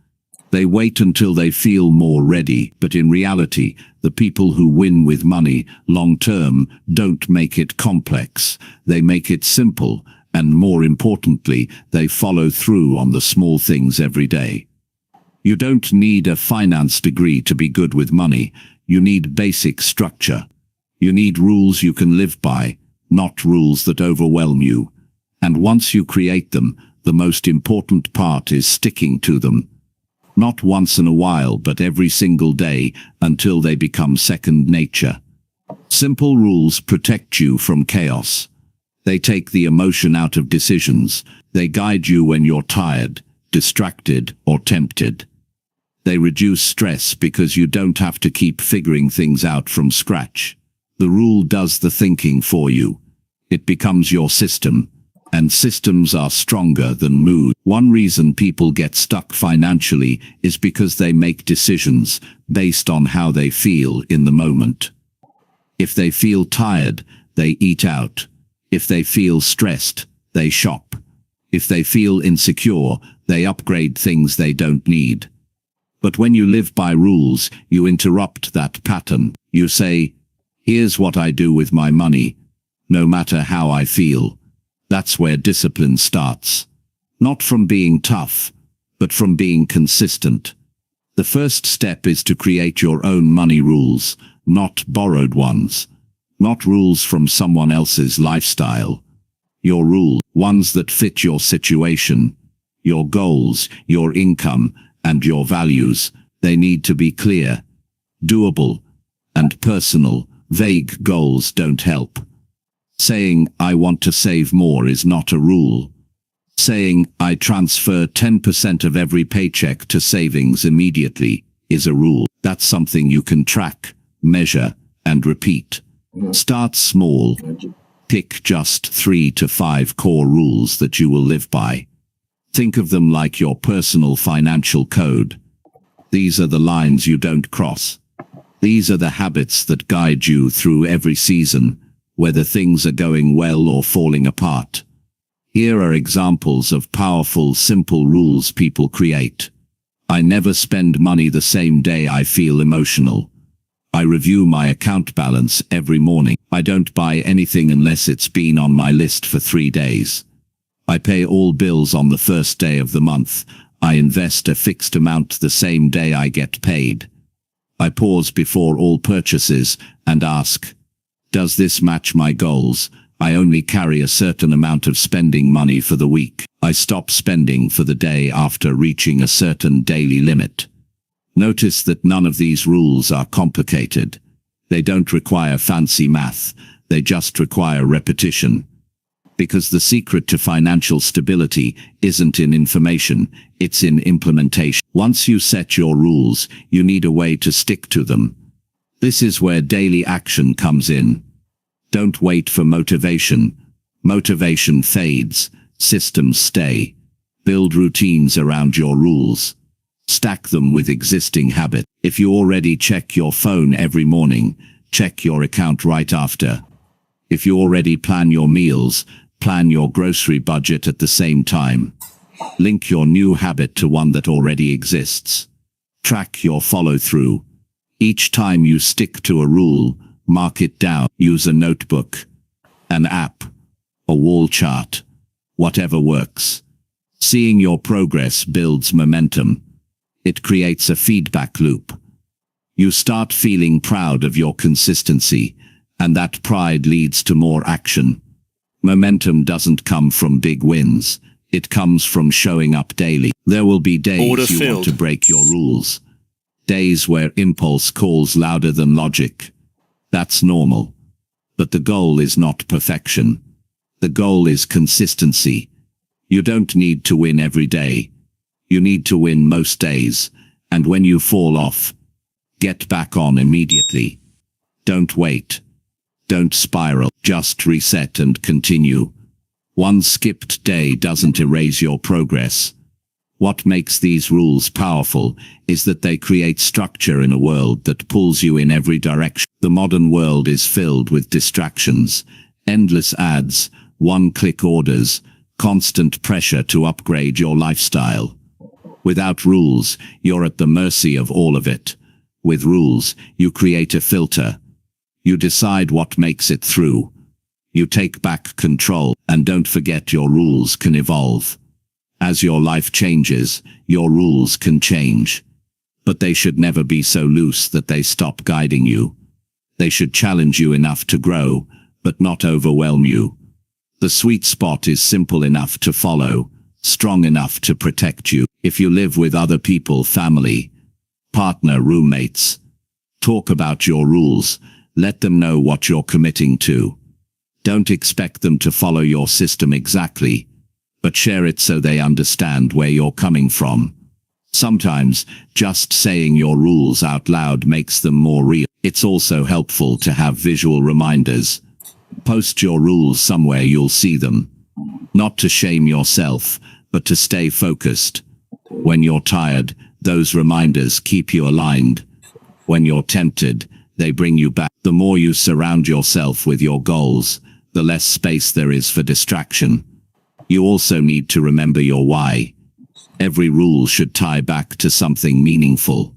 They wait until they feel more ready, but in reality, the people who win with money long-term don't make it complex. They make it simple, and more importantly, they follow through on the small things every day. You don't need a finance degree to be good with money. You need basic structure. You need rules you can live by, not rules that overwhelm you. And once you create them, the most important part is sticking to them. Not once in a while, but every single day, until they become second nature. Simple rules protect you from chaos. They take the emotion out of decisions. They guide you when you're tired, distracted, or tempted. They reduce stress because you don't have to keep figuring things out from scratch. The rule does the thinking for you. It becomes your system. And systems are stronger than mood. One reason people get stuck financially is because they make decisions based on how they feel in the moment. If they feel tired, they eat out. If they feel stressed, they shop. If they feel insecure, they upgrade things they don't need. But when you live by rules, you interrupt that pattern. You say, here's what I do with my money, no matter how I feel. That's where discipline starts. Not from being tough, but from being consistent. The first step is to create your own money rules, not borrowed ones. Not rules from someone else's lifestyle. Your rules, ones that fit your situation, your goals, your income, and your values. They need to be clear, doable, and personal. Vague goals don't help. Saying, I want to save more is not a rule. Saying, I transfer 10% of every paycheck to savings immediately is a rule. That's something you can track, measure, and repeat. Start small. Pick just 3 to 5 core rules that you will live by. Think of them like your personal financial code. These are the lines you don't cross. These are the habits that guide you through every season, whether things are going well or falling apart. Here are examples of powerful, simple rules people create. I never spend money the same day I feel emotional. I review my account balance every morning. I don't buy anything unless it's been on my list for 3 days. I pay all bills on the first day of the month. I invest a fixed amount the same day I get paid. I pause before all purchases and ask, does this match my goals? I only carry a certain amount of spending money for the week. I stop spending for the day after reaching a certain daily limit. Notice that none of these rules are complicated. They don't require fancy math. They just require repetition. Because the secret to financial stability isn't in information, it's in implementation. Once you set your rules, you need a way to stick to them. This is where daily action comes in. Don't wait for motivation. Motivation fades. Systems stay. Build routines around your rules. Stack them with existing habits. If you already check your phone every morning, check your account right after. If you already plan your meals, plan your grocery budget at the same time. Link your new habit to one that already exists. Track your follow-through. Each time you stick to a rule, mark it down. Use a notebook, an app, a wall chart, whatever works. Seeing your progress builds momentum. It creates a feedback loop. You start feeling proud of your consistency, and that pride leads to more action. Momentum doesn't come from big wins. It comes from showing up daily. There will be days you want to break your rules. Days where impulse calls louder than logic. That's normal. But the goal is not perfection. The goal is consistency. You don't need to win every day. You need to win most days. And when you fall off, get back on immediately. Don't wait. Don't spiral. Just reset and continue. One skipped day doesn't erase your progress. What makes these rules powerful is that they create structure in a world that pulls you in every direction. The modern world is filled with distractions, endless ads, one-click orders, constant pressure to upgrade your lifestyle. Without rules, you're at the mercy of all of it. With rules, you create a filter. You decide what makes it through. You take back control, and don't forget your rules can evolve. As your life changes, your rules can change. But they should never be so loose that they stop guiding you. They should challenge you enough to grow, but not overwhelm you. The sweet spot is simple enough to follow, strong enough to protect you. If you live with other people, family, partner, roommates, talk about your rules. Let them know what you're committing to. Don't expect them to follow your system exactly, but share it so they understand where you're coming from. Sometimes, just saying your rules out loud makes them more real. It's also helpful to have visual reminders. Post your rules somewhere you'll see them. Not to shame yourself, but to stay focused. When you're tired, those reminders keep you aligned. When you're tempted, they bring you back. The more you surround yourself with your goals, the less space there is for distraction. You also need to remember your why. Every rule should tie back to something meaningful.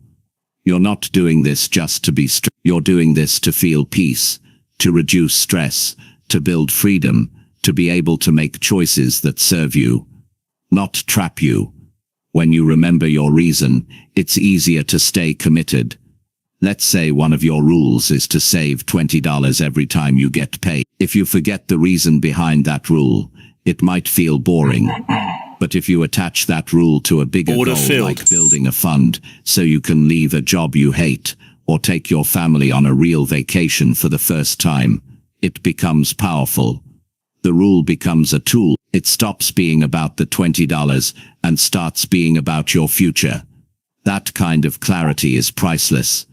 You're not doing this just to be you're doing this to feel peace, to reduce stress, to build freedom, to be able to make choices that serve you, not trap you. When you remember your reason, it's easier to stay committed. Let's say one of your rules is to save $20 every time you get paid. If you forget the reason behind that rule, it might feel boring. But if you attach that rule to a bigger goal, like building a fund so you can leave a job you hate, or take your family on a real vacation for the first time, it becomes powerful. The rule becomes a tool. It stops being about the $20 and starts being about your future. That kind of clarity is priceless.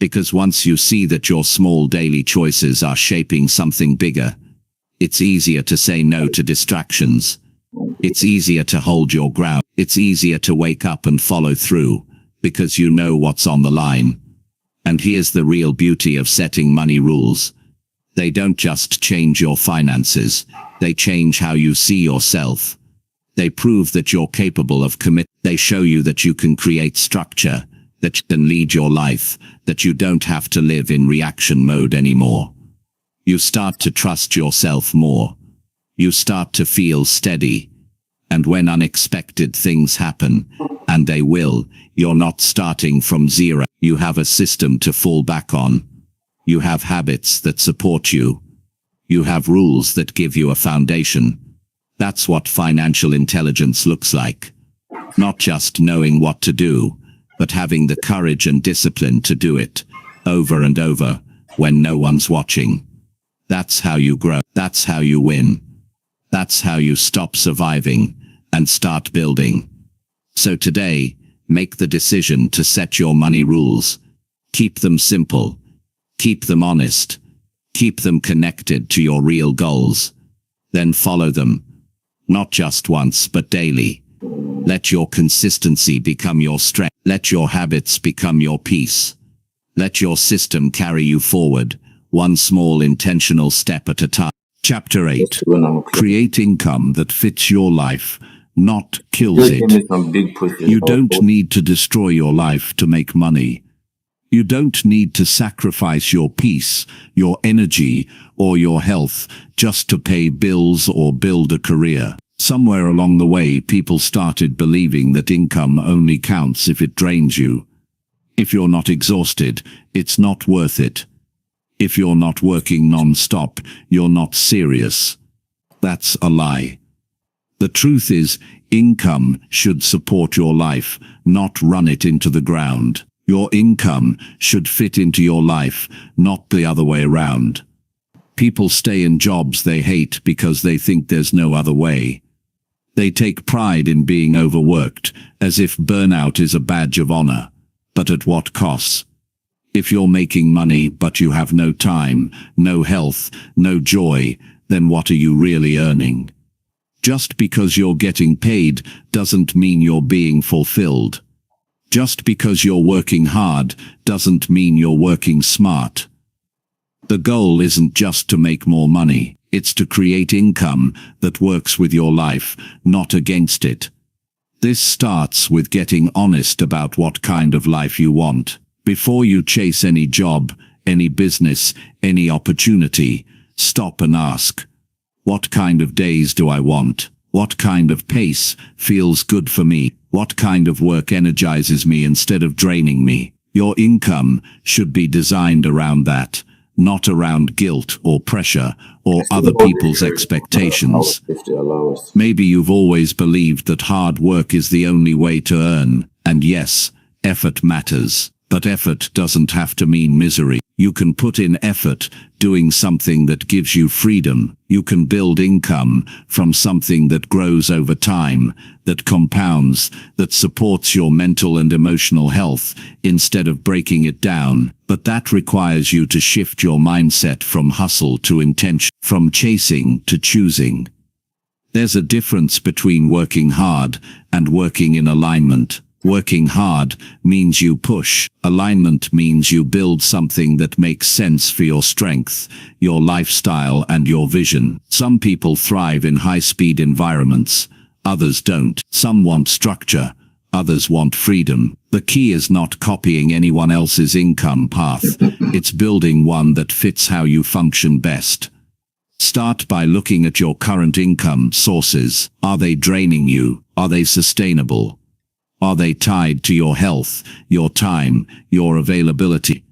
Because once you see that your small daily choices are shaping something bigger, It's easier to say no to distractions. It's easier to hold your ground. It's easier to wake up and follow through, because you know what's on the line. And here's the real beauty of setting money rules. They don't just change your finances, they change how you see yourself. They prove that you're capable of They show you that you can create structure, that you can lead your life, that you don't have to live in reaction mode anymore. You start to trust yourself more. You start to feel steady. And when unexpected things happen, and they will, you're not starting from zero. You have a system to fall back on. You have habits that support you. You have rules that give you a foundation. That's what financial intelligence looks like. Not just knowing what to do, but having the courage and discipline to do it, over and over, when no one's watching. That's how you grow. That's how you win. That's how you stop surviving and start building. So today, make the decision to set your money rules. Keep them simple. Keep them honest. Keep them connected to your real goals. Then follow them. Not just once, but daily. Let your consistency become your strength. Let your habits become your peace. Let your system carry you forward, one small intentional step at a time. Chapter 8. Create income that fits your life, not kills it. You don't need to destroy your life to make money. You don't need to sacrifice your peace, your energy, or your health just to pay bills or build a career. Somewhere along the way, people started believing that income only counts if it drains you. If you're not exhausted, it's not worth it. If you're not working non-stop, you're not serious. That's a lie. The truth is, income should support your life, not run it into the ground. Your income should fit into your life, not the other way around. People stay in jobs they hate because they think there's no other way. They take pride in being overworked, as if burnout is a badge of honor. But at what cost? If you're making money but you have no time, no health, no joy, then what are you really earning? Just because you're getting paid doesn't mean you're being fulfilled. Just because you're working hard doesn't mean you're working smart. The goal isn't just to make more money, it's to create income that works with your life, not against it. This starts with getting honest about what kind of life you want. Before you chase any job, any business, any opportunity, stop and ask, what kind of days do I want? What kind of pace feels good for me? What kind of work energizes me instead of draining me? Your income should be designed around that, not around guilt or pressure or other people's expectations. Maybe you've always believed that hard work is the only way to earn, and yes, effort matters. But effort doesn't have to mean misery. You can put in effort doing something that gives you freedom. You can build income from something that grows over time, that compounds, that supports your mental and emotional health instead of breaking it down. But that requires you to shift your mindset from hustle to intention, from chasing to choosing. There's a difference between working hard and working in alignment. Working hard means you push. Alignment means you build something that makes sense for your strength, your lifestyle, and your vision. Some people thrive in high-speed environments. Others don't. Some want structure. Others want freedom. The key is not copying anyone else's income path. It's building one that fits how you function best. Start by looking at your current income sources. Are they draining you? Are they sustainable? Are they tied to your health, your time, your availability?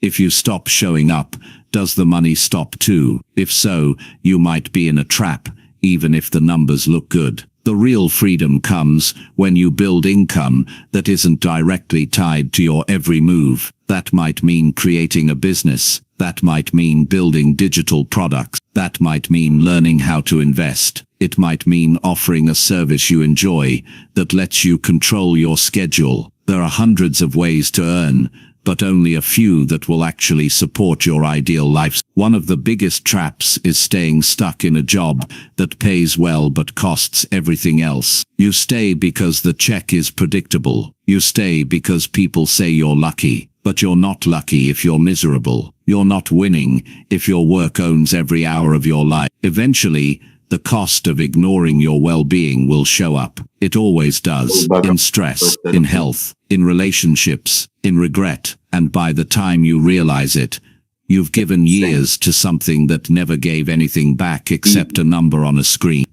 If you stop showing up, does the money stop too? If so, you might be in a trap, even if the numbers look good. The real freedom comes when you build income that isn't directly tied to your every move. That might mean creating a business. That might mean building digital products. That might mean learning how to invest. It might mean offering a service you enjoy that lets you control your schedule. There are hundreds of ways to earn, but only a few that will actually support your ideal life. One of the biggest traps is staying stuck in a job that pays well but costs everything else. You stay because the check is predictable. You stay because people say you're lucky, but you're not lucky if you're miserable. You're not winning if your work owns every hour of your life. Eventually, the cost of ignoring your well-being will show up. It always does. In stress, in health, in relationships, in regret. And by the time you realize it, you've given years to something that never gave anything back except a number on a screen.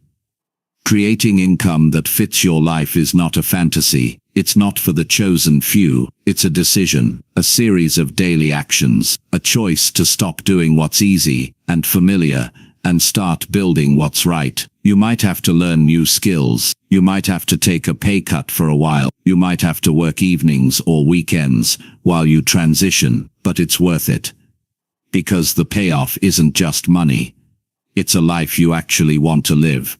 Creating income that fits your life is not a fantasy. It's not for the chosen few. It's a decision, a series of daily actions, a choice to stop doing what's easy and familiar and start building what's right. You might have to learn new skills. You might have to take a pay cut for a while. You might have to work evenings or weekends while you transition, but it's worth it. Because the payoff isn't just money. It's a life you actually want to live.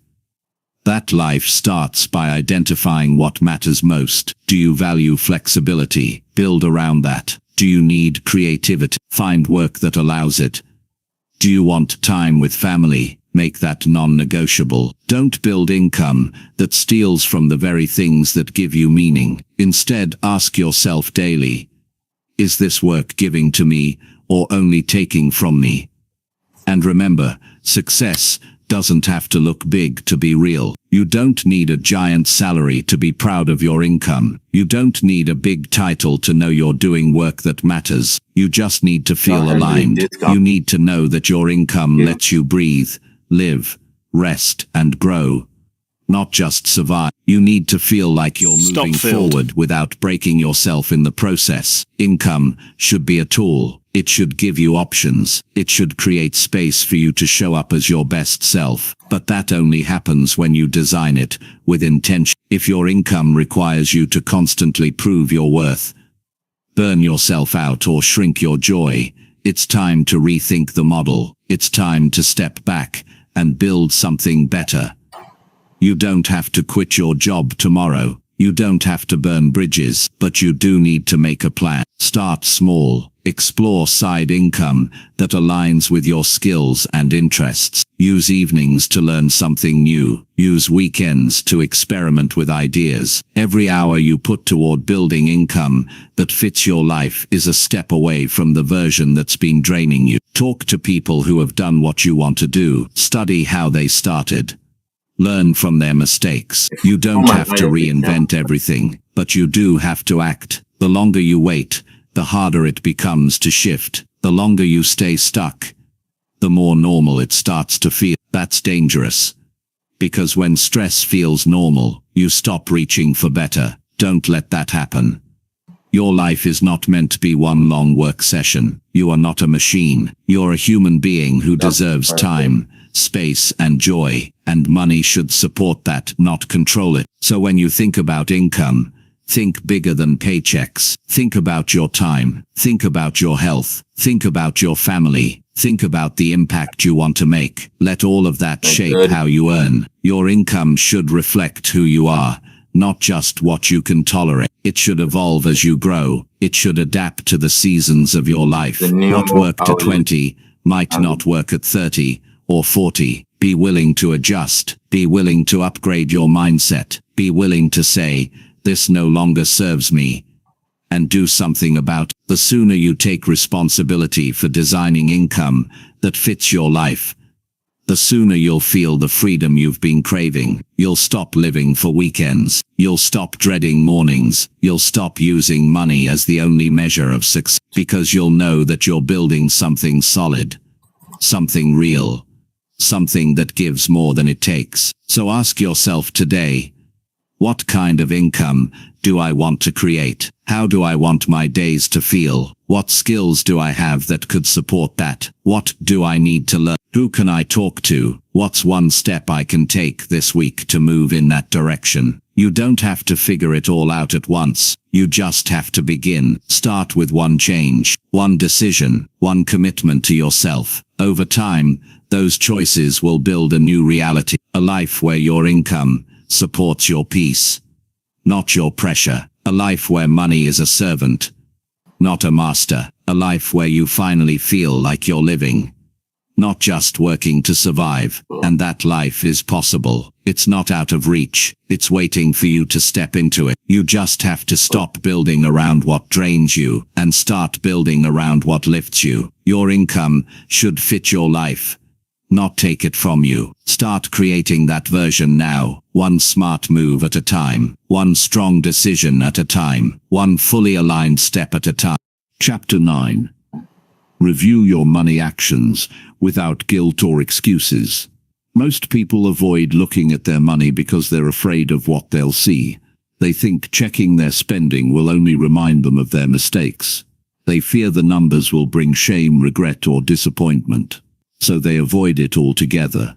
That life starts by identifying what matters most. Do you value flexibility? Build around that. Do you need creativity? Find work that allows it. Do you want time with family? Make that non-negotiable. Don't build income that steals from the very things that give you meaning. Instead, ask yourself daily, is this work giving to me or only taking from me? And remember, success doesn't have to look big to be real. You don't need a giant salary to be proud of your income. You don't need a big title to know you're doing work that matters. You just need to feel aligned. You need to know that your income lets you breathe, live, rest, and grow. Not just survive. You need to feel like you're moving forward without breaking yourself in the process. Income should be a tool. It should give you options. It should create space for you to show up as your best self. But that only happens when you design it with intention. If your income requires you to constantly prove your worth, burn yourself out, or shrink your joy, it's time to rethink the model. It's time to step back and build something better. You don't have to quit your job tomorrow. You don't have to burn bridges, but you do need to make a plan. Start small. Explore side income that aligns with your skills and interests. Use evenings to learn something new. Use weekends to experiment with ideas. Every hour you put toward building income that fits your life is a step away from the version that's been draining you. Talk to people who have done what you want to do. Study how they started. Learn from their mistakes. You don't have to reinvent everything, but you do have to act. The longer you wait, the harder it becomes to shift. The longer you stay stuck, the more normal it starts to feel. That's dangerous. Because when stress feels normal, you stop reaching for better. Don't let that happen. Your life is not meant to be one long work session. You are not a machine. You're a human being who deserves time, space, and joy, and money should support that, not control it. So when you think about income, think bigger than paychecks. Think about your time. Think about your health. Think about your family. Think about the impact you want to make. Let all of that shape how you earn. Your income should reflect who you are, not just what you can tolerate. It should evolve as you grow. It should adapt to the seasons of your life. What worked at 20 might not work at 30 or 40. Be willing to adjust. Be willing to upgrade your mindset. Be willing to say, this no longer serves me, and do something about it. The sooner you take responsibility for designing income that fits your life, the sooner you'll feel the freedom you've been craving. You'll stop living for weekends. You'll stop dreading mornings. You'll stop using money as the only measure of success, because you'll know that you're building something solid, something real, something that gives more than it takes. So ask yourself today, what kind of income do I want to create? How do I want my days to feel? What skills do I have that could support that? What do I need to learn? Who can I talk to? What's one step I can take this week to move in that direction? You don't have to figure it all out at once. You just have to begin. Start with one change, one decision, one commitment to yourself. Over time, those choices will build a new reality. A life where your income supports your peace, not your pressure. A life where money is a servant, not a master. A life where you finally feel like you're living, not just working to survive, and that life is possible. It's not out of reach. It's waiting for you to step into it. You just have to stop building around what drains you and start building around what lifts you. Your income should fit your life, not take it from you. Start creating that version now, one smart move at a time, one strong decision at a time, one fully aligned step at a time. Chapter 9. Review your money actions without guilt or excuses. Most people avoid looking at their money because they're afraid of what they'll see. They think checking their spending will only remind them of their mistakes. They fear the numbers will bring shame, regret, or disappointment. So they avoid it altogether.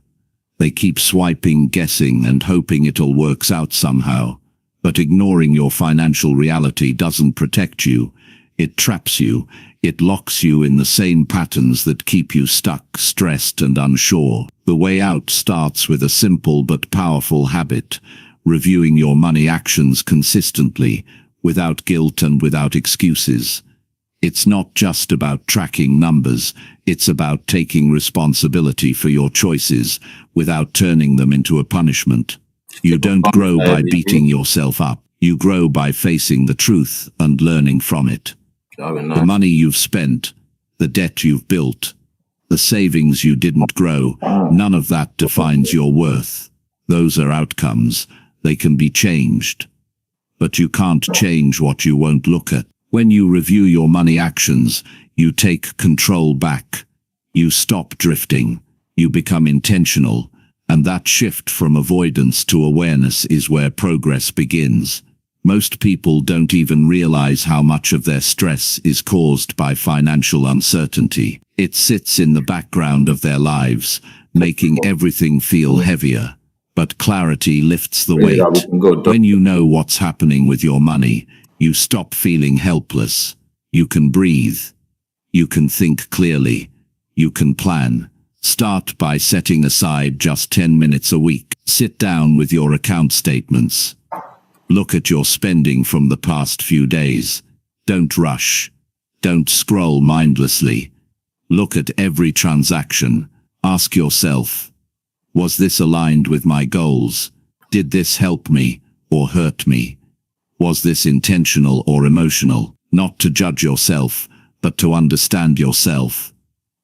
They keep swiping, guessing, and hoping it all works out somehow. But ignoring your financial reality doesn't protect you. It traps you. It locks you in the same patterns that keep you stuck, stressed, and unsure. The way out starts with a simple but powerful habit: reviewing your money actions consistently, without guilt and without excuses. It's not just about tracking numbers, it's about taking responsibility for your choices without turning them into a punishment. You don't grow by beating yourself up. You grow by facing the truth and learning from it. The money you've spent, the debt you've built, the savings you didn't grow, none of that defines your worth. Those are outcomes. They can be changed. But you can't change what you won't look at. When you review your money actions, you take control back. You stop drifting. You become intentional. And that shift from avoidance to awareness is where progress begins. Most people don't even realize how much of their stress is caused by financial uncertainty. It sits in the background of their lives, making everything feel heavier. But clarity lifts the weight. When you know what's happening with your money, you stop feeling helpless. You can breathe. You can think clearly. You can plan. Start by setting aside just 10 minutes a week. Sit down with your account statements. Look at your spending from the past few days. Don't rush. Don't scroll mindlessly. Look at every transaction. Ask yourself, was this aligned with my goals? Did this help me or hurt me? Was this intentional or emotional? Not to judge yourself, but to understand yourself.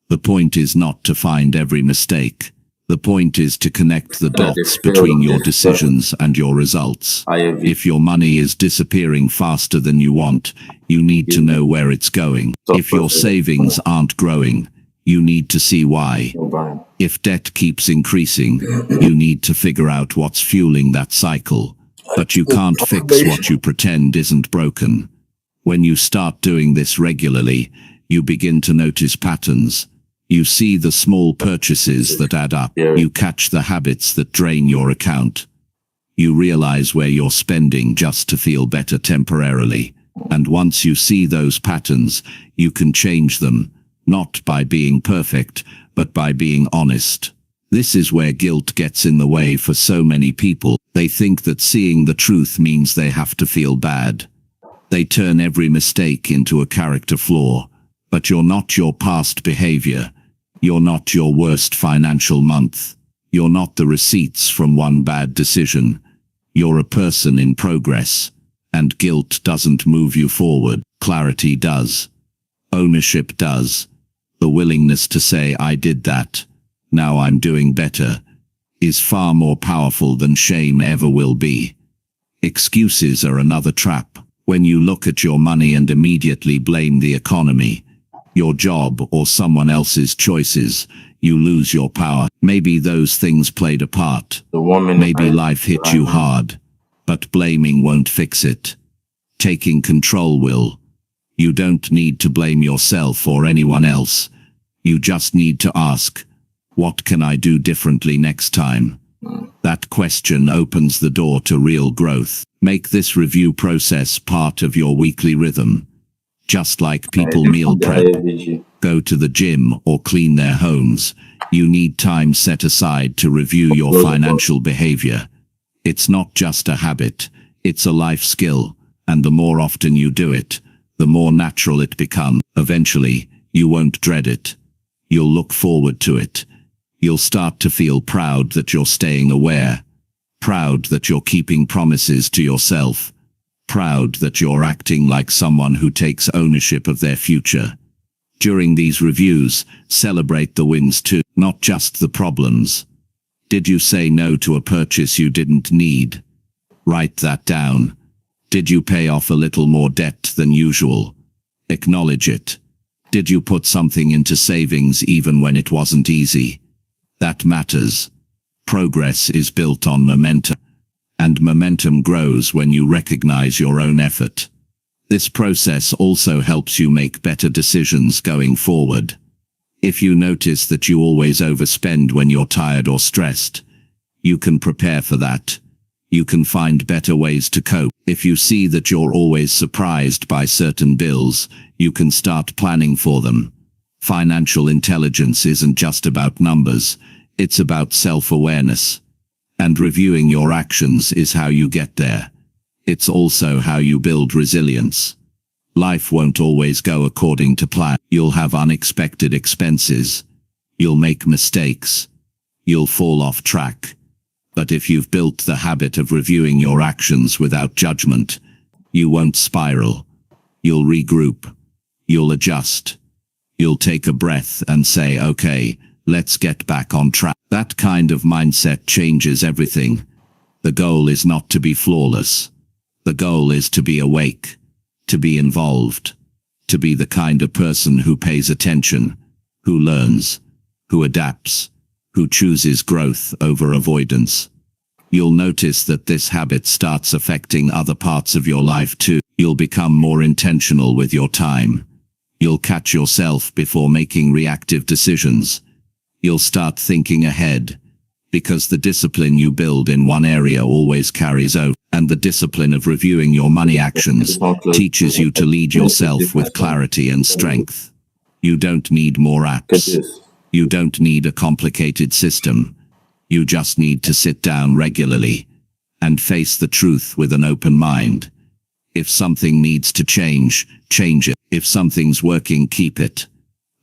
The point is not to find every mistake. The point is to connect the dots between your decisions and your results. If your money is disappearing faster than you want, you need to know where it's going. If your savings aren't growing, you need to see why. If debt keeps increasing, you need to figure out what's fueling that cycle. But you can't fix what you pretend isn't broken. When you start doing this regularly, you begin to notice patterns. You see the small purchases that add up. You catch the habits that drain your account. You realize where you're spending just to feel better temporarily. And once you see those patterns, you can change them, not by being perfect, but by being honest. This is where guilt gets in the way for so many people. They think that seeing the truth means they have to feel bad. They turn every mistake into a character flaw. But you're not your past behavior. You're not your worst financial month. You're not the receipts from one bad decision. You're a person in progress. And guilt doesn't move you forward. Clarity does. Ownership does. The willingness to say, I did that, now I'm doing better, is far more powerful than shame ever will be. Excuses are another trap. When you look at your money and immediately blame the economy, your job, or someone else's choices, you lose your power. Maybe those things played a part. Maybe life hit you hard. But blaming won't fix it. Taking control will. You don't need to blame yourself or anyone else. You just need to ask, what can I do differently next time? That question opens the door to real growth. Make this review process part of your weekly rhythm. Just like people meal prep, go to the gym, or clean their homes, you need time set aside to review your financial behavior. It's not just a habit, it's a life skill, and the more often you do it, the more natural it becomes. Eventually, you won't dread it. You'll look forward to it. You'll start to feel proud that you're staying aware, proud that you're keeping promises to yourself, proud that you're acting like someone who takes ownership of their future. During these reviews, celebrate the wins too, not just the problems. Did you say no to a purchase you didn't need? Write that down. Did you pay off a little more debt than usual? Acknowledge it. Did you put something into savings even when it wasn't easy? That matters. Progress is built on momentum, and momentum grows when you recognize your own effort. This process also helps you make better decisions going forward. If you notice that you always overspend when you're tired or stressed, you can prepare for that. You can find better ways to cope. If you see that you're always surprised by certain bills, you can start planning for them. Financial intelligence isn't just about numbers, it's about self-awareness. And reviewing your actions is how you get there. It's also how you build resilience. Life won't always go according to plan. You'll have unexpected expenses. You'll make mistakes. You'll fall off track. But if you've built the habit of reviewing your actions without judgment, you won't spiral. You'll regroup. You'll adjust. You'll take a breath and say, okay, let's get back on track. That kind of mindset changes everything. The goal is not to be flawless. The goal is to be awake, to be involved, to be the kind of person who pays attention, who learns, who adapts, who chooses growth over avoidance. You'll notice that this habit starts affecting other parts of your life too. You'll become more intentional with your time. You'll catch yourself before making reactive decisions. You'll start thinking ahead, because the discipline you build in one area always carries over, and the discipline of reviewing your money actions teaches you to lead yourself with clarity and strength. You don't need more apps. You don't need a complicated system. You just need to sit down regularly and face the truth with an open mind. If something needs to change, change it. If something's working, keep it.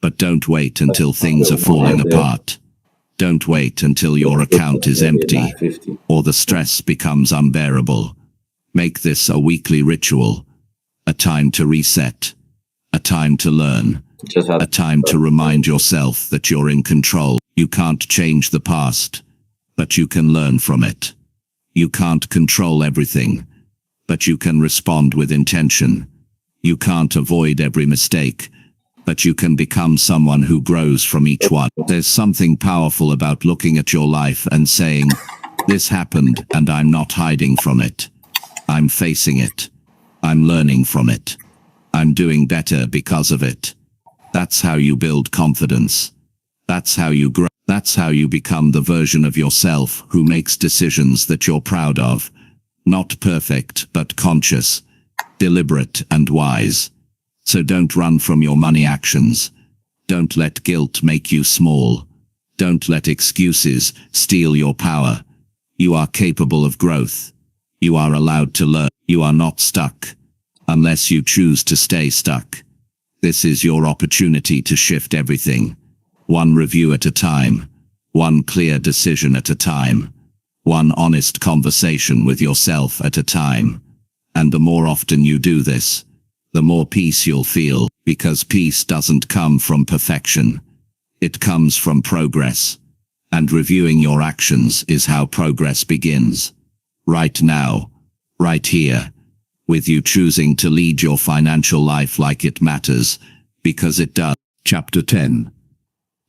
But don't wait until things are falling apart. Don't wait until your account is empty or the stress becomes unbearable. Make this a weekly ritual, a time to reset, a time to learn, a time to remind yourself that you're in control. You can't change the past, but you can learn from it. You can't control everything, but you can respond with intention. You can't avoid every mistake, but you can become someone who grows from each one. There's something powerful about looking at your life and saying, this happened and I'm not hiding from it. I'm facing it. I'm learning from it. I'm doing better because of it. That's how you build confidence. That's how you grow. That's how you become the version of yourself who makes decisions that you're proud of. Not perfect, but conscious, deliberate and wise. So don't run from your money actions. Don't let guilt make you small. Don't let excuses steal your power. You are capable of growth. You are allowed to learn. You are not stuck, unless you choose to stay stuck. This is your opportunity to shift everything. One review at a time. One clear decision at a time. One honest conversation with yourself at a time. And the more often you do this, the more peace you'll feel, because peace doesn't come from perfection. It comes from progress. And reviewing your actions is how progress begins. Right now, right here, with you choosing to lead your financial life like it matters, because it does. Chapter 10.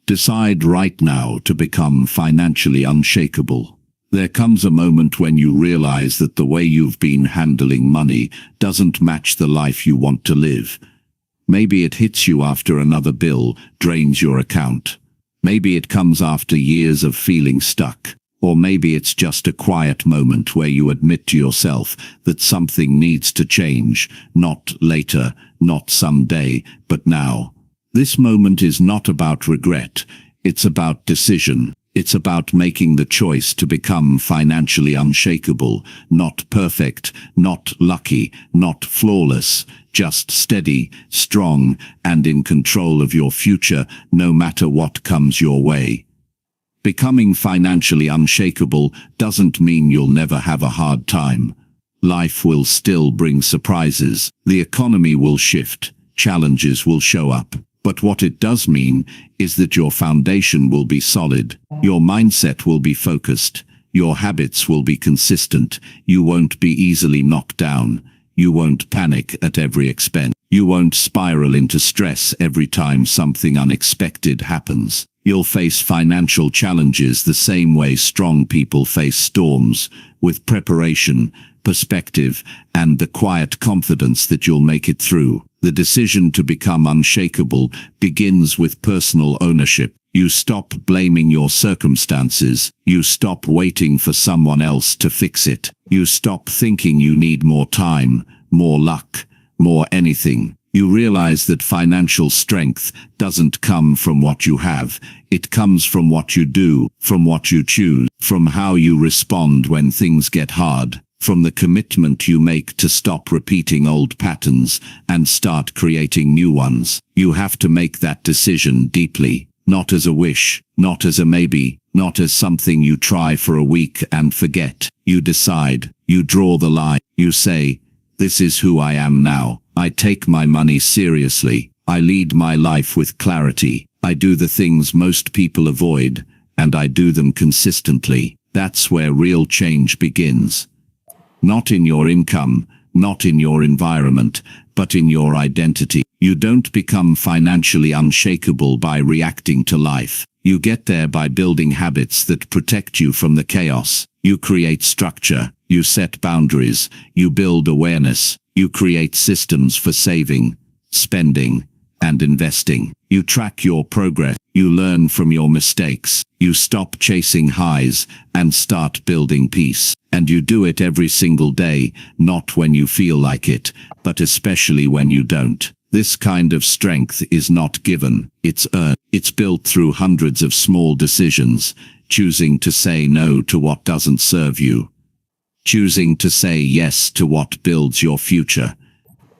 Decide right now to become financially unshakable. There comes a moment when you realize that the way you've been handling money doesn't match the life you want to live. Maybe it hits you after another bill drains your account. Maybe it comes after years of feeling stuck. Or maybe it's just a quiet moment where you admit to yourself that something needs to change, not later, not someday, but now. This moment is not about regret, it's about decision. It's about making the choice to become financially unshakable, not perfect, not lucky, not flawless, just steady, strong, and in control of your future, no matter what comes your way. Becoming financially unshakable doesn't mean you'll never have a hard time. Life will still bring surprises, the economy will shift, challenges will show up. But what it does mean is that your foundation will be solid, your mindset will be focused, your habits will be consistent, you won't be easily knocked down, you won't panic at every expense, you won't spiral into stress every time something unexpected happens. You'll face financial challenges the same way strong people face storms, with preparation, perspective, and the quiet confidence that you'll make it through. The decision to become unshakable begins with personal ownership. You stop blaming your circumstances. You stop waiting for someone else to fix it. You stop thinking you need more time, more luck, more anything. You realize that financial strength doesn't come from what you have. It comes from what you do, from what you choose, from how you respond when things get hard, from the commitment you make to stop repeating old patterns and start creating new ones. You have to make that decision deeply, not as a wish, not as a maybe, not as something you try for a week and forget. You decide, you draw the line, you say, this is who I am now. I take my money seriously. I lead my life with clarity. I do the things most people avoid, and I do them consistently. That's where real change begins. Not in your income, not in your environment, but in your identity. You don't become financially unshakable by reacting to life. You get there by building habits that protect you from the chaos. You create structure, you set boundaries, you build awareness, you create systems for saving, spending, and investing. You track your progress, you learn from your mistakes, you stop chasing highs and start building peace. And you do it every single day, not when you feel like it, but especially when you don't. This kind of strength is not given, it's earned. It's built through hundreds of small decisions, choosing to say no to what doesn't serve you, choosing to say yes to what builds your future,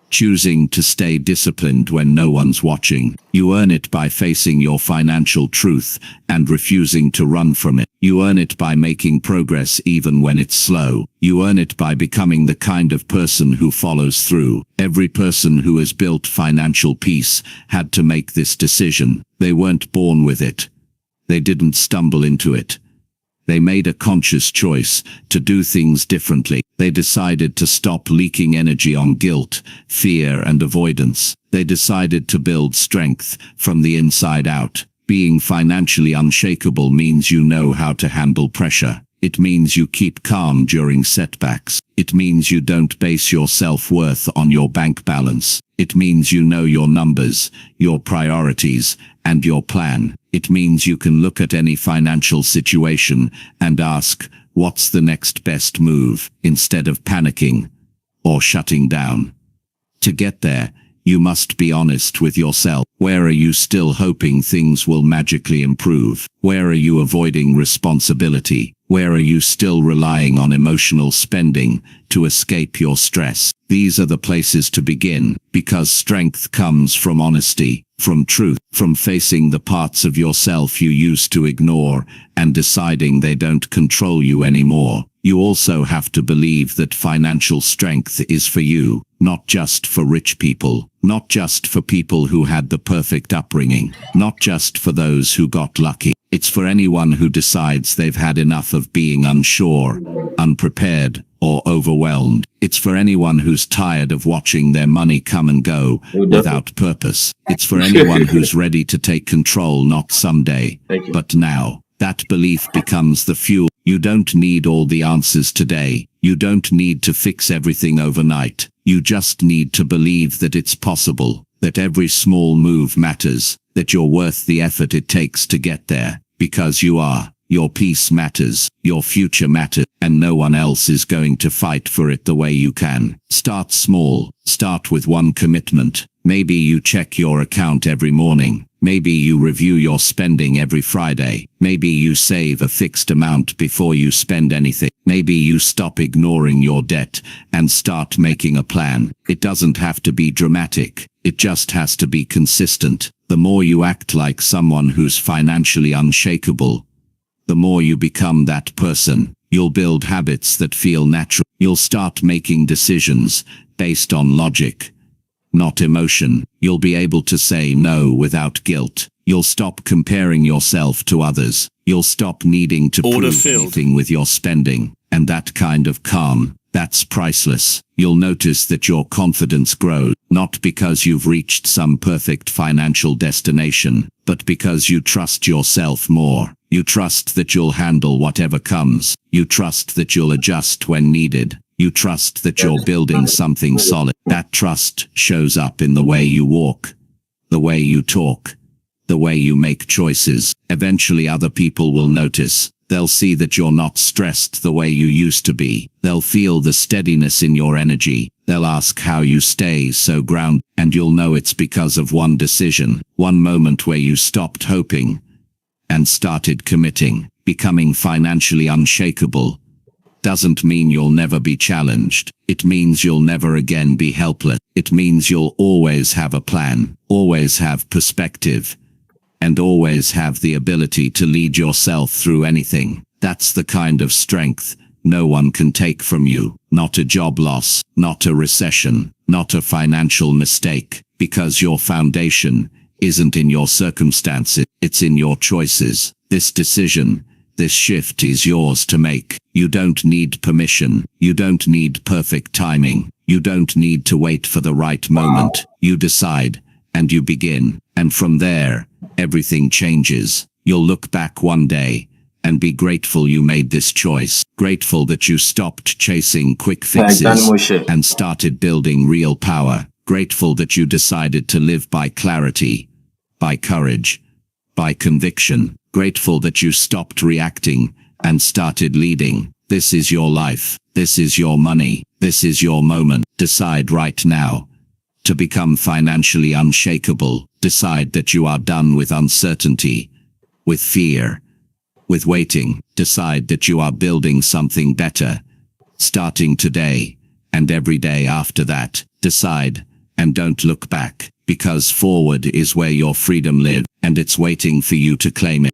choosing to stay disciplined when no one's watching. You earn it by facing your financial truth and refusing to run from it. You earn it by making progress even when it's slow. You earn it by becoming the kind of person who follows through. Every person who has built financial peace had to make this decision. They weren't born with it. They didn't stumble into it. They made a conscious choice to do things differently. They decided to stop leaking energy on guilt, fear, and avoidance. They decided to build strength from the inside out. Being financially unshakable means you know how to handle pressure. It means you keep calm during setbacks. It means you don't base your self-worth on your bank balance. It means you know your numbers, your priorities, and your plan. It means you can look at any financial situation and ask, what's the next best move, instead of panicking or shutting down. To get there, you must be honest with yourself. Where are you still hoping things will magically improve? Where are you avoiding responsibility? Where are you still relying on emotional spending to escape your stress? These are the places to begin, because strength comes from honesty, from truth, from facing the parts of yourself you used to ignore and deciding they don't control you anymore. You also have to believe that financial strength is for you, not just for rich people, not just for people who had the perfect upbringing, not just for those who got lucky. It's for anyone who decides they've had enough of being unsure, unprepared, or overwhelmed. It's for anyone who's tired of watching their money come and go without purpose. It's for anyone who's ready to take control not someday, but now. That belief becomes the fuel. You don't need all the answers today. You don't need to fix everything overnight. You just need to believe that it's possible, that every small move matters, that you're worth the effort it takes to get there, because you are. Your peace matters, your future matters, and no one else is going to fight for it the way you can. Start small. Start with one commitment. Maybe you check your account every morning. Maybe you review your spending every Friday. Maybe you save a fixed amount before you spend anything. Maybe you stop ignoring your debt and start making a plan. It doesn't have to be dramatic. It just has to be consistent. The more you act like someone who's financially unshakable, the more you become that person. You'll build habits that feel natural. You'll start making decisions based on logic, not emotion. You'll be able to say no without guilt. You'll stop comparing yourself to others. You'll stop needing to prove anything with your spending. And that kind of calm, that's priceless. You'll notice that your confidence grows, not because you've reached some perfect financial destination, but because you trust yourself more. You trust that you'll handle whatever comes. You trust that you'll adjust when needed. You trust that you're building something solid. That trust shows up in the way you walk, the way you talk, the way you make choices. Eventually other people will notice. They'll see that you're not stressed the way you used to be. They'll feel the steadiness in your energy. They'll ask how you stay so grounded, and you'll know it's because of one decision, one moment where you stopped hoping and started committing. Becoming financially unshakable doesn't mean you'll never be challenged. It means you'll never again be helpless. It means you'll always have a plan, always have perspective, and always have the ability to lead yourself through anything. That's the kind of strength no one can take from you. Not a job loss, not a recession, not a financial mistake, because your foundation isn't in your circumstances, it's in your choices. This decision, this shift is yours to make. You don't need permission. You don't need perfect timing. You don't need to wait for the right moment. You decide, and you begin. And from there, everything changes. You'll look back one day and be grateful you made this choice. Grateful that you stopped chasing quick fixes and started building real power. Grateful that you decided to live by clarity, by courage, by conviction. Grateful that you stopped reacting and started leading. This is your life. This is your money. This is your moment. Decide right now to become financially unshakable. Decide that you are done with uncertainty, with fear, with waiting. Decide that you are building something better, starting today and every day after that. Decide and don't look back, because forward is where your freedom lives, and it's waiting for you to claim it.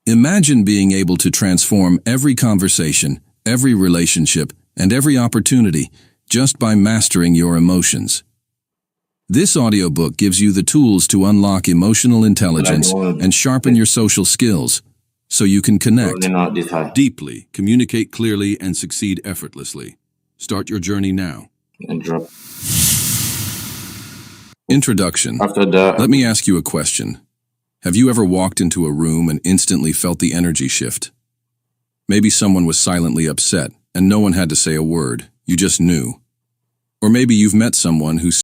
Imagine being able to transform every conversation, every relationship, and every opportunity just by mastering your emotions. This audiobook gives you the tools to unlock emotional intelligence and sharpen your social skills, so you can connect deeply, communicate clearly, and succeed effortlessly. Start your journey now. Introduction. Let me ask you a question. Have you ever walked into a room and instantly felt the energy shift? Maybe someone was silently upset, and no one had to say a word. You just knew. Or maybe you've met someone who